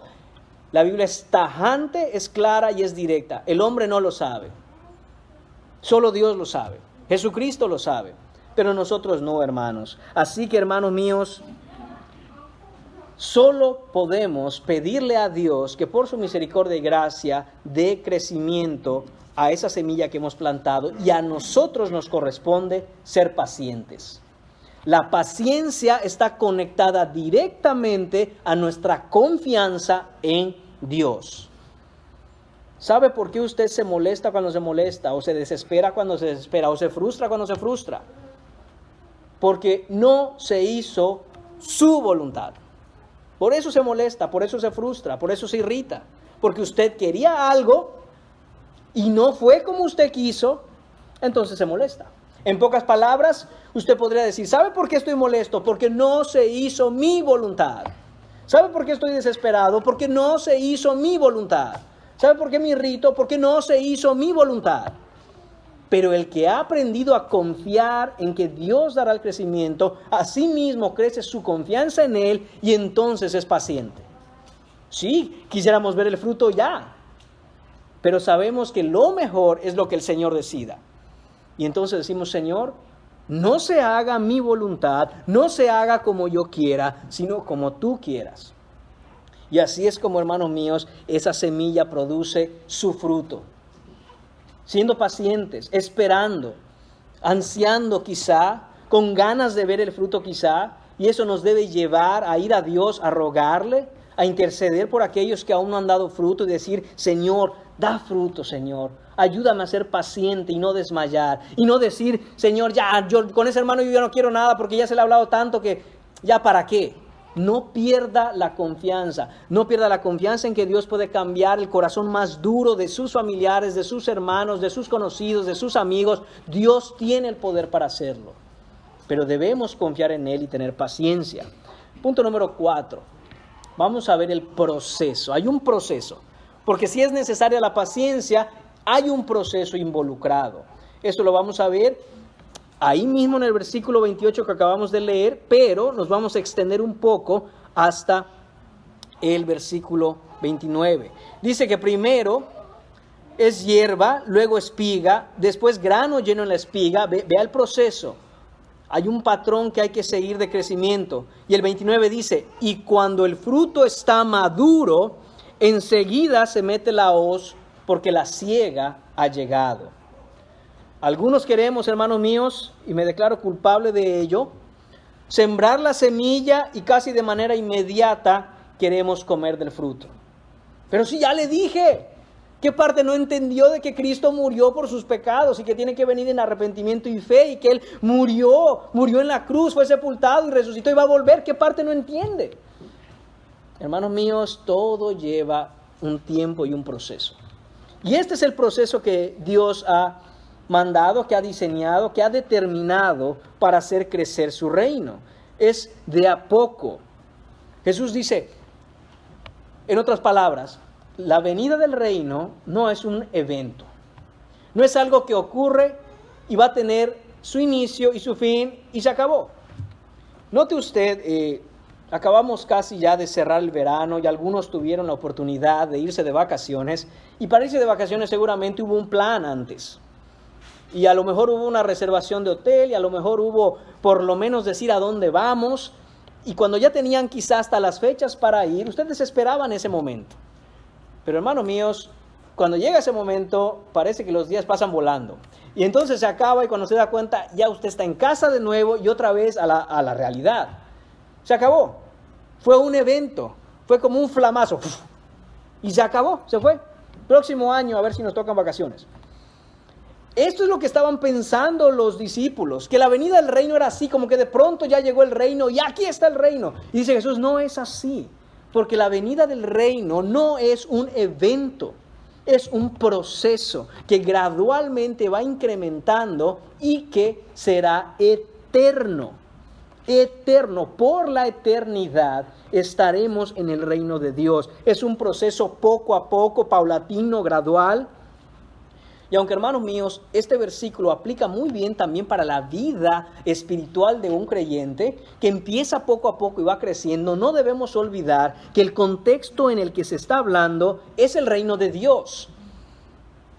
La Biblia es tajante, es clara y es directa. El hombre no lo sabe. Solo Dios lo sabe. Jesucristo lo sabe, pero nosotros no, hermanos. Así que, hermanos míos, solo podemos pedirle a Dios que por su misericordia y gracia dé crecimiento a esa semilla que hemos plantado, y a nosotros nos corresponde ser pacientes. La paciencia está conectada directamente a nuestra confianza en Dios. ¿Sabe por qué usted se molesta cuando se molesta, o se desespera cuando se desespera, o se frustra cuando se frustra? Porque no se hizo su voluntad. Por eso se molesta, por eso se frustra, por eso se irrita. Porque usted quería algo y no fue como usted quiso, entonces se molesta. En pocas palabras, usted podría decir, ¿sabe por qué estoy molesto? Porque no se hizo mi voluntad. ¿Sabe por qué estoy desesperado? Porque no se hizo mi voluntad. ¿Sabe por qué me irrito? Porque no se hizo mi voluntad. Pero el que ha aprendido a confiar en que Dios dará el crecimiento, así mismo crece su confianza en Él y entonces es paciente. Sí, quisiéramos ver el fruto ya, pero sabemos que lo mejor es lo que el Señor decida. Y entonces decimos, Señor, no se haga mi voluntad, no se haga como yo quiera, sino como tú quieras. Y así es como, hermanos míos, esa semilla produce su fruto. Siendo pacientes, esperando, ansiando quizá, con ganas de ver el fruto quizá, y eso nos debe llevar a ir a Dios, a rogarle, a interceder por aquellos que aún no han dado fruto y decir, Señor, da fruto, Señor. Ayúdame a ser paciente y no desmayar. Y no decir, Señor, ya, yo con ese hermano yo ya no quiero nada porque ya se le ha hablado tanto que ya para qué. No pierda la confianza. No pierda la confianza en que Dios puede cambiar el corazón más duro de sus familiares, de sus hermanos, de sus conocidos, de sus amigos. Dios tiene el poder para hacerlo. Pero debemos confiar en Él y tener paciencia. Punto número 4. Vamos a ver el proceso. Hay un proceso. Porque si es necesaria la paciencia, hay un proceso involucrado. Esto lo vamos a ver ahí mismo en el versículo 28 que acabamos de leer, pero nos vamos a extender un poco hasta el versículo 29. Dice que primero es hierba, luego espiga, después grano lleno en la espiga. Vea el proceso. Hay un patrón que hay que seguir de crecimiento. Y el 29 dice, y cuando el fruto está maduro, enseguida se mete la hoz, porque la siega ha llegado. Algunos queremos, hermanos míos, y me declaro culpable de ello, sembrar la semilla y casi de manera inmediata queremos comer del fruto. Pero si ya le dije, ¿qué parte no entendió de que Cristo murió por sus pecados y que tiene que venir en arrepentimiento y fe y que Él murió en la cruz, fue sepultado y resucitó y va a volver? ¿Qué parte no entiende? Hermanos míos, todo lleva un tiempo y un proceso. Y este es el proceso que Dios ha mandado, que ha diseñado, que ha determinado para hacer crecer su reino. Es de a poco. Jesús dice, en otras palabras, la venida del reino no es un evento. No es algo que ocurre y va a tener su inicio y su fin y se acabó. Note usted, acabamos casi ya de cerrar el verano y algunos tuvieron la oportunidad de irse de vacaciones. Y para irse de vacaciones seguramente hubo un plan antes. Y a lo mejor hubo una reservación de hotel y a lo mejor hubo por lo menos decir a dónde vamos. Y cuando ya tenían quizás hasta las fechas para ir, ustedes esperaban ese momento. Pero hermanos míos, cuando llega ese momento, parece que los días pasan volando. Y entonces se acaba y cuando se da cuenta, ya usted está en casa de nuevo y otra vez a la realidad. Se acabó. Fue un evento. Fue como un flamazo. Y se acabó, se fue. Próximo año a ver si nos tocan vacaciones. Esto es lo que estaban pensando los discípulos, que la venida del reino era así, como que de pronto ya llegó el reino y aquí está el reino. Y dice Jesús, no es así, porque la venida del reino no es un evento, es un proceso que gradualmente va incrementando y que será eterno. Eterno, por la eternidad estaremos en el reino de Dios. Es un proceso poco a poco, paulatino, gradual. Y aunque hermanos míos, este versículo aplica muy bien también para la vida espiritual de un creyente que empieza poco a poco y va creciendo, no debemos olvidar que el contexto en el que se está hablando es el reino de Dios.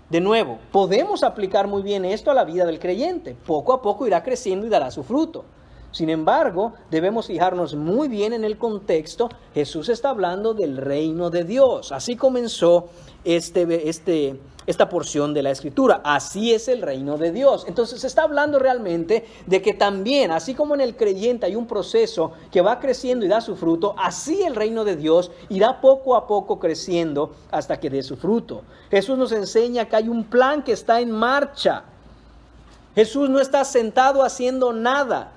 De nuevo, podemos aplicar muy bien esto a la vida del creyente. Poco a poco irá creciendo y dará su fruto. Sin embargo, debemos fijarnos muy bien en el contexto. Jesús está hablando del reino de Dios. Así comenzó esta porción de la Escritura. Así es el reino de Dios. Entonces se está hablando realmente de que también, así como en el creyente hay un proceso que va creciendo y da su fruto, así el reino de Dios irá poco a poco creciendo hasta que dé su fruto. Jesús nos enseña que hay un plan que está en marcha. Jesús no está sentado haciendo nada.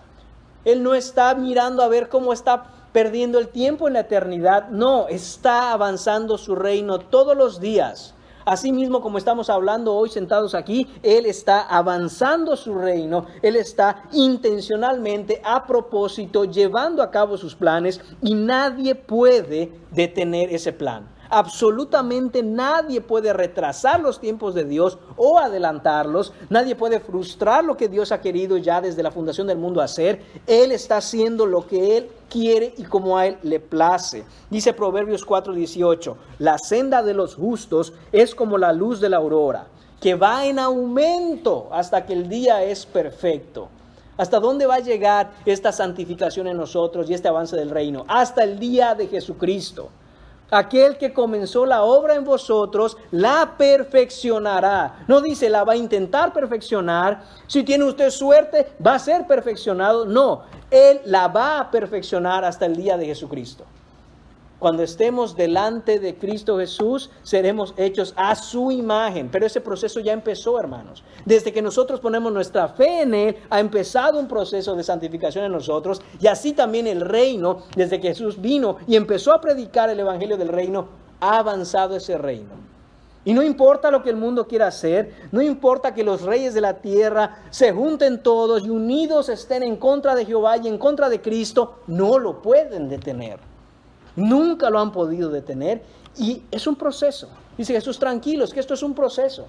Él no está mirando a ver cómo está perdiendo el tiempo en la eternidad. No, está avanzando su reino todos los días. Así mismo como estamos hablando hoy sentados aquí, Él está avanzando su reino. Él está intencionalmente, a propósito, llevando a cabo sus planes y nadie puede detener ese plan. Absolutamente nadie puede retrasar los tiempos de Dios o adelantarlos. Nadie puede frustrar lo que Dios ha querido ya desde la fundación del mundo hacer. Él está haciendo lo que Él quiere y como a Él le place. Dice Proverbios 4:18, la senda de los justos es como la luz de la aurora, que va en aumento hasta que el día es perfecto. ¿Hasta dónde va a llegar esta santificación en nosotros y este avance del reino? Hasta el día de Jesucristo. Aquel que comenzó la obra en vosotros, la perfeccionará. No dice la va a intentar perfeccionar. Si tiene usted suerte, va a ser perfeccionado. No, Él la va a perfeccionar hasta el día de Jesucristo. Cuando estemos delante de Cristo Jesús, seremos hechos a su imagen. Pero ese proceso ya empezó, hermanos. Desde que nosotros ponemos nuestra fe en Él, ha empezado un proceso de santificación en nosotros. Y así también el reino, desde que Jesús vino y empezó a predicar el evangelio del reino, ha avanzado ese reino. Y no importa lo que el mundo quiera hacer, no importa que los reyes de la tierra se junten todos y unidos estén en contra de Jehová y en contra de Cristo, no lo pueden detener. Nunca lo han podido detener y es un proceso. Dice Jesús, tranquilos, que esto es un proceso.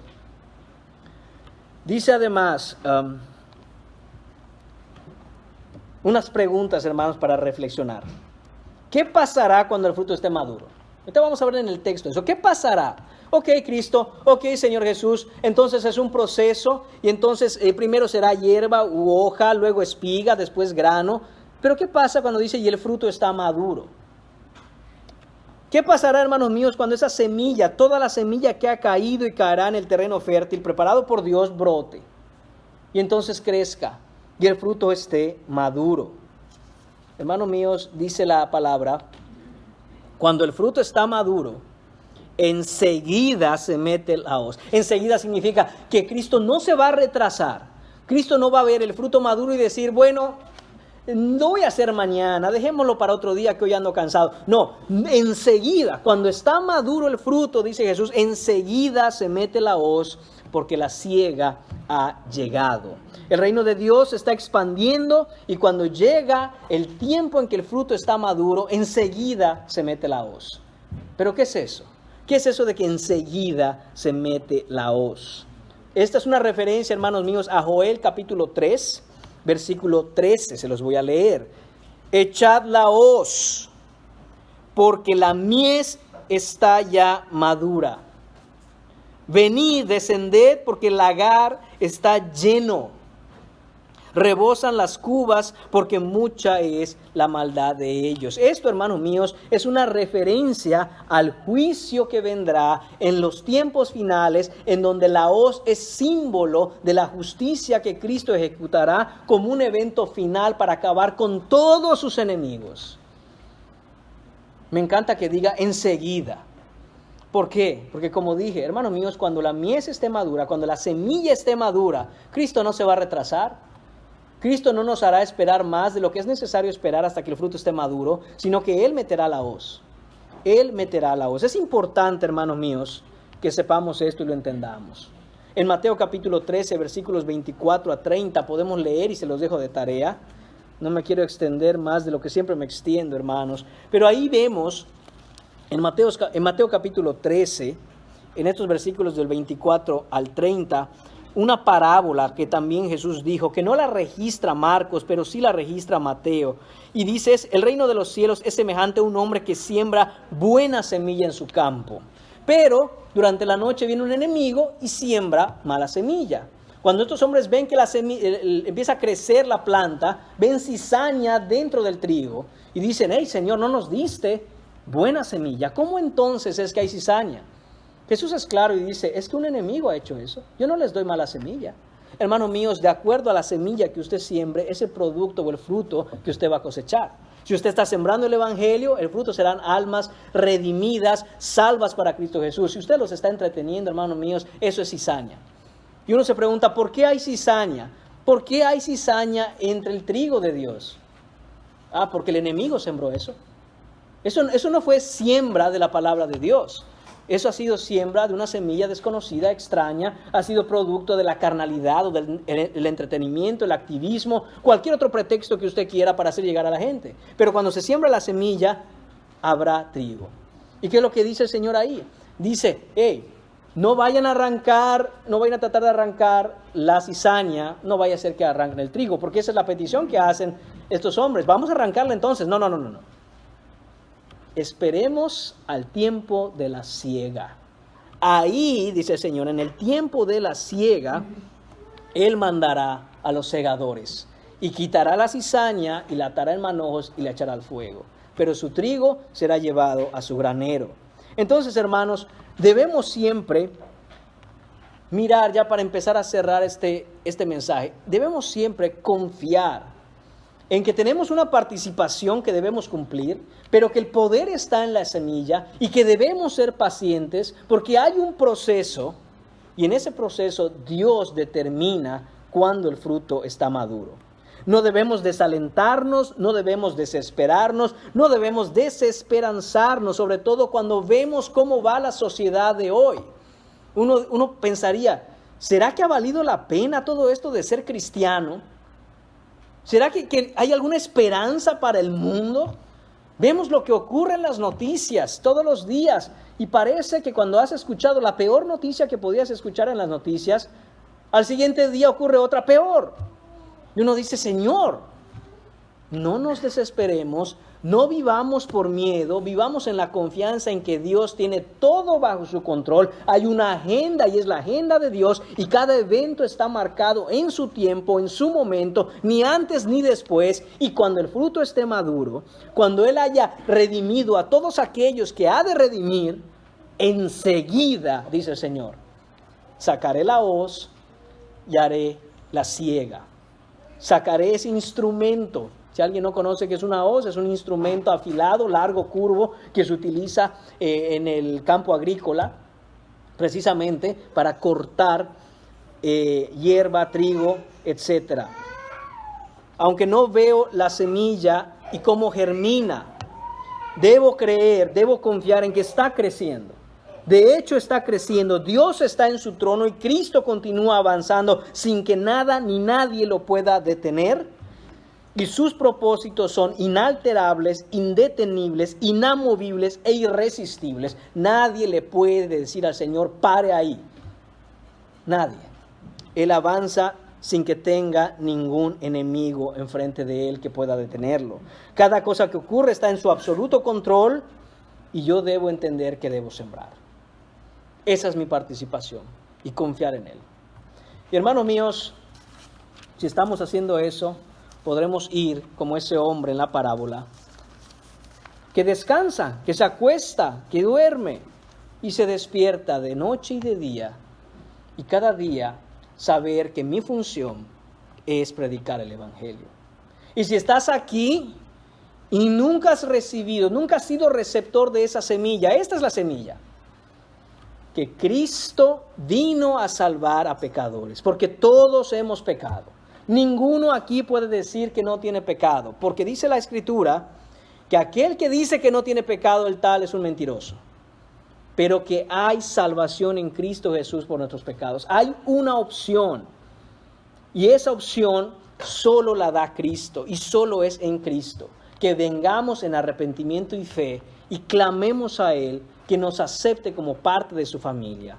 Dice además, unas preguntas, hermanos, para reflexionar. ¿Qué pasará cuando el fruto esté maduro? Ahorita vamos a ver en el texto eso. ¿Qué pasará? Ok, Cristo, ok, Señor Jesús, entonces es un proceso y entonces primero será hierba u hoja, luego espiga, después grano. Pero ¿qué pasa cuando dice y el fruto está maduro? ¿Qué pasará, hermanos míos, cuando esa semilla, toda la semilla que ha caído y caerá en el terreno fértil, preparado por Dios, brote? Y entonces crezca y el fruto esté maduro. hermanos míos, dice la palabra, cuando el fruto está maduro, enseguida se mete la hoz. Enseguida significa que Cristo no se va a retrasar. Cristo no va a ver el fruto maduro y decir, bueno, no voy a hacer mañana, dejémoslo para otro día que hoy ando cansado. No, enseguida, cuando está maduro el fruto, dice Jesús, enseguida se mete la hoz porque la siega ha llegado. El reino de Dios se está expandiendo y cuando llega el tiempo en que el fruto está maduro, enseguida se mete la hoz. ¿Pero qué es eso? ¿Qué es eso de que enseguida se mete la hoz? Esta es una referencia, hermanos míos, a Joel capítulo 3, versículo 13, se los voy a leer. Echad la hoz, porque la mies está ya madura. Venid, descended, porque el lagar está lleno. Rebosan las cubas, porque mucha es la maldad de ellos. Esto, hermanos míos, es una referencia al juicio que vendrá en los tiempos finales, en donde la hoz es símbolo de la justicia que Cristo ejecutará como un evento final para acabar con todos sus enemigos. Me encanta que diga enseguida. ¿Por qué? Porque como dije, hermanos míos, cuando la mies esté madura, cuando la semilla esté madura, Cristo no se va a retrasar. Cristo no nos hará esperar más de lo que es necesario esperar hasta que el fruto esté maduro, sino que Él meterá la hoz. Él meterá la hoz. Es importante, hermanos míos, que sepamos esto y lo entendamos. En Mateo capítulo 13, versículos 24 a 30, podemos leer y se los dejo de tarea. No me quiero extender más de lo que siempre me extiendo, hermanos. Pero ahí vemos, en Mateo capítulo 13, en estos versículos del 24 al 30, una parábola que también Jesús dijo, que no la registra Marcos, pero sí la registra Mateo. Y dice, el reino de los cielos es semejante a un hombre que siembra buena semilla en su campo. Pero durante la noche viene un enemigo y siembra mala semilla. Cuando estos hombres ven que la semilla empieza a crecer la planta, ven cizaña dentro del trigo y dicen, hey Señor, no nos diste buena semilla. ¿Cómo entonces es que hay cizaña? Jesús es claro y dice, es que un enemigo ha hecho eso. Yo no les doy mala semilla. Hermanos míos, de acuerdo a la semilla que usted siembre, es el producto o el fruto que usted va a cosechar. Si usted está sembrando el evangelio, el fruto serán almas redimidas, salvas para Cristo Jesús. Si usted los está entreteniendo, hermanos míos, eso es cizaña. Y uno se pregunta, ¿por qué hay cizaña? ¿Por qué hay cizaña entre el trigo de Dios? Porque el enemigo sembró eso. Eso no fue siembra de la palabra de Dios. Eso ha sido siembra de una semilla desconocida, extraña, ha sido producto de la carnalidad o del entretenimiento, el activismo, cualquier otro pretexto que usted quiera para hacer llegar a la gente. Pero cuando se siembra la semilla, habrá trigo. ¿Y qué es lo que dice el Señor ahí? Dice, no vayan a tratar de arrancar la cizaña, no vaya a ser que arranquen el trigo, porque esa es la petición que hacen estos hombres. Vamos a arrancarla entonces. No. Esperemos al tiempo de la siega. Ahí, dice el Señor, en el tiempo de la siega, Él mandará a los segadores y quitará la cizaña y la atará en manojos y la echará al fuego. Pero su trigo será llevado a su granero. Entonces, hermanos, debemos siempre mirar, ya para empezar a cerrar este mensaje, debemos siempre confiar en que tenemos una participación que debemos cumplir, pero que el poder está en la semilla y que debemos ser pacientes porque hay un proceso y en ese proceso Dios determina cuándo el fruto está maduro. No debemos desalentarnos, no debemos desesperarnos, no debemos desesperanzarnos, sobre todo cuando vemos cómo va la sociedad de hoy. Uno pensaría, ¿será que ha valido la pena todo esto de ser cristiano? ¿Será que hay alguna esperanza para el mundo? Vemos lo que ocurre en las noticias todos los días y parece que cuando has escuchado la peor noticia que podías escuchar en las noticias, al siguiente día ocurre otra peor. Y uno dice, Señor, no nos desesperemos, no vivamos por miedo, vivamos en la confianza en que Dios tiene todo bajo su control. Hay una agenda y es la agenda de Dios y cada evento está marcado en su tiempo, en su momento, ni antes ni después. Y cuando el fruto esté maduro, cuando Él haya redimido a todos aquellos que ha de redimir, enseguida, dice el Señor, sacaré la hoz y haré la siega. Sacaré ese instrumento Si alguien no conoce qué es una hoz, es un instrumento afilado, largo, curvo, que se utiliza en el campo agrícola, precisamente para cortar hierba, trigo, etc. Aunque no veo la semilla y cómo germina, debo creer, debo confiar en que está creciendo. De hecho está creciendo, Dios está en su trono y Cristo continúa avanzando sin que nada ni nadie lo pueda detener. Y sus propósitos son inalterables, indetenibles, inamovibles e irresistibles. Nadie le puede decir al Señor, pare ahí. Nadie. Él avanza sin que tenga ningún enemigo enfrente de él que pueda detenerlo. Cada cosa que ocurre está en su absoluto control y yo debo entender que debo sembrar. Esa es mi participación y confiar en él. Y hermanos míos, si estamos haciendo eso, podremos ir como ese hombre en la parábola, que descansa, que se acuesta, que duerme y se despierta de noche y de día. Y cada día saber que mi función es predicar el Evangelio. Y si estás aquí y nunca has recibido, nunca has sido receptor de esa semilla, esta es la semilla. Que Cristo vino a salvar a pecadores, porque todos hemos pecado. Ninguno aquí puede decir que no tiene pecado, porque dice la Escritura que aquel que dice que no tiene pecado, el tal es un mentiroso. Pero que hay salvación en Cristo Jesús por nuestros pecados. Hay una opción, y esa opción solo la da Cristo, y solo es en Cristo. Que vengamos en arrepentimiento y fe, y clamemos a Él que nos acepte como parte de su familia.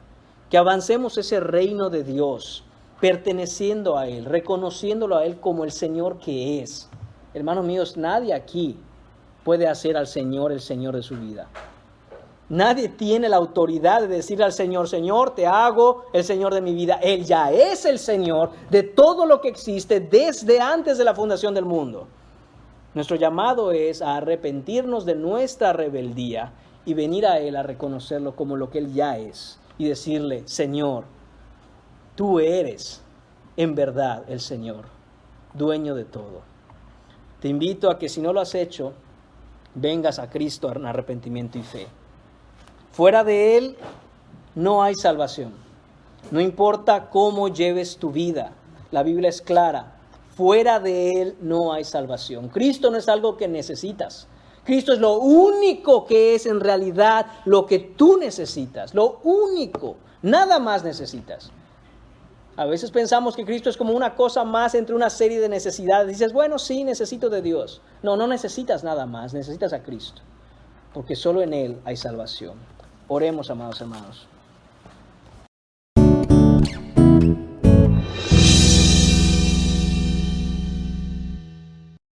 Que avancemos ese reino de Dios, perteneciendo a Él, reconociéndolo a Él como el Señor que es. Hermanos míos, nadie aquí puede hacer al Señor el Señor de su vida. Nadie tiene la autoridad de decirle al Señor, Señor, te hago el Señor de mi vida. Él ya es el Señor de todo lo que existe desde antes de la fundación del mundo. Nuestro llamado es a arrepentirnos de nuestra rebeldía y venir a Él a reconocerlo como lo que Él ya es. Y decirle, Señor, tú eres en verdad el Señor, dueño de todo. Te invito a que si no lo has hecho, vengas a Cristo en arrepentimiento y fe. Fuera de Él no hay salvación. No importa cómo lleves tu vida, la Biblia es clara. Fuera de Él no hay salvación. Cristo no es algo que necesitas. Cristo es lo único que es en realidad lo que tú necesitas. Lo único. Nada más necesitas. A veces pensamos que Cristo es como una cosa más entre una serie de necesidades. Dices, bueno, sí, necesito de Dios. No, no necesitas nada más. Necesitas a Cristo. Porque solo en Él hay salvación. Oremos, amados hermanos.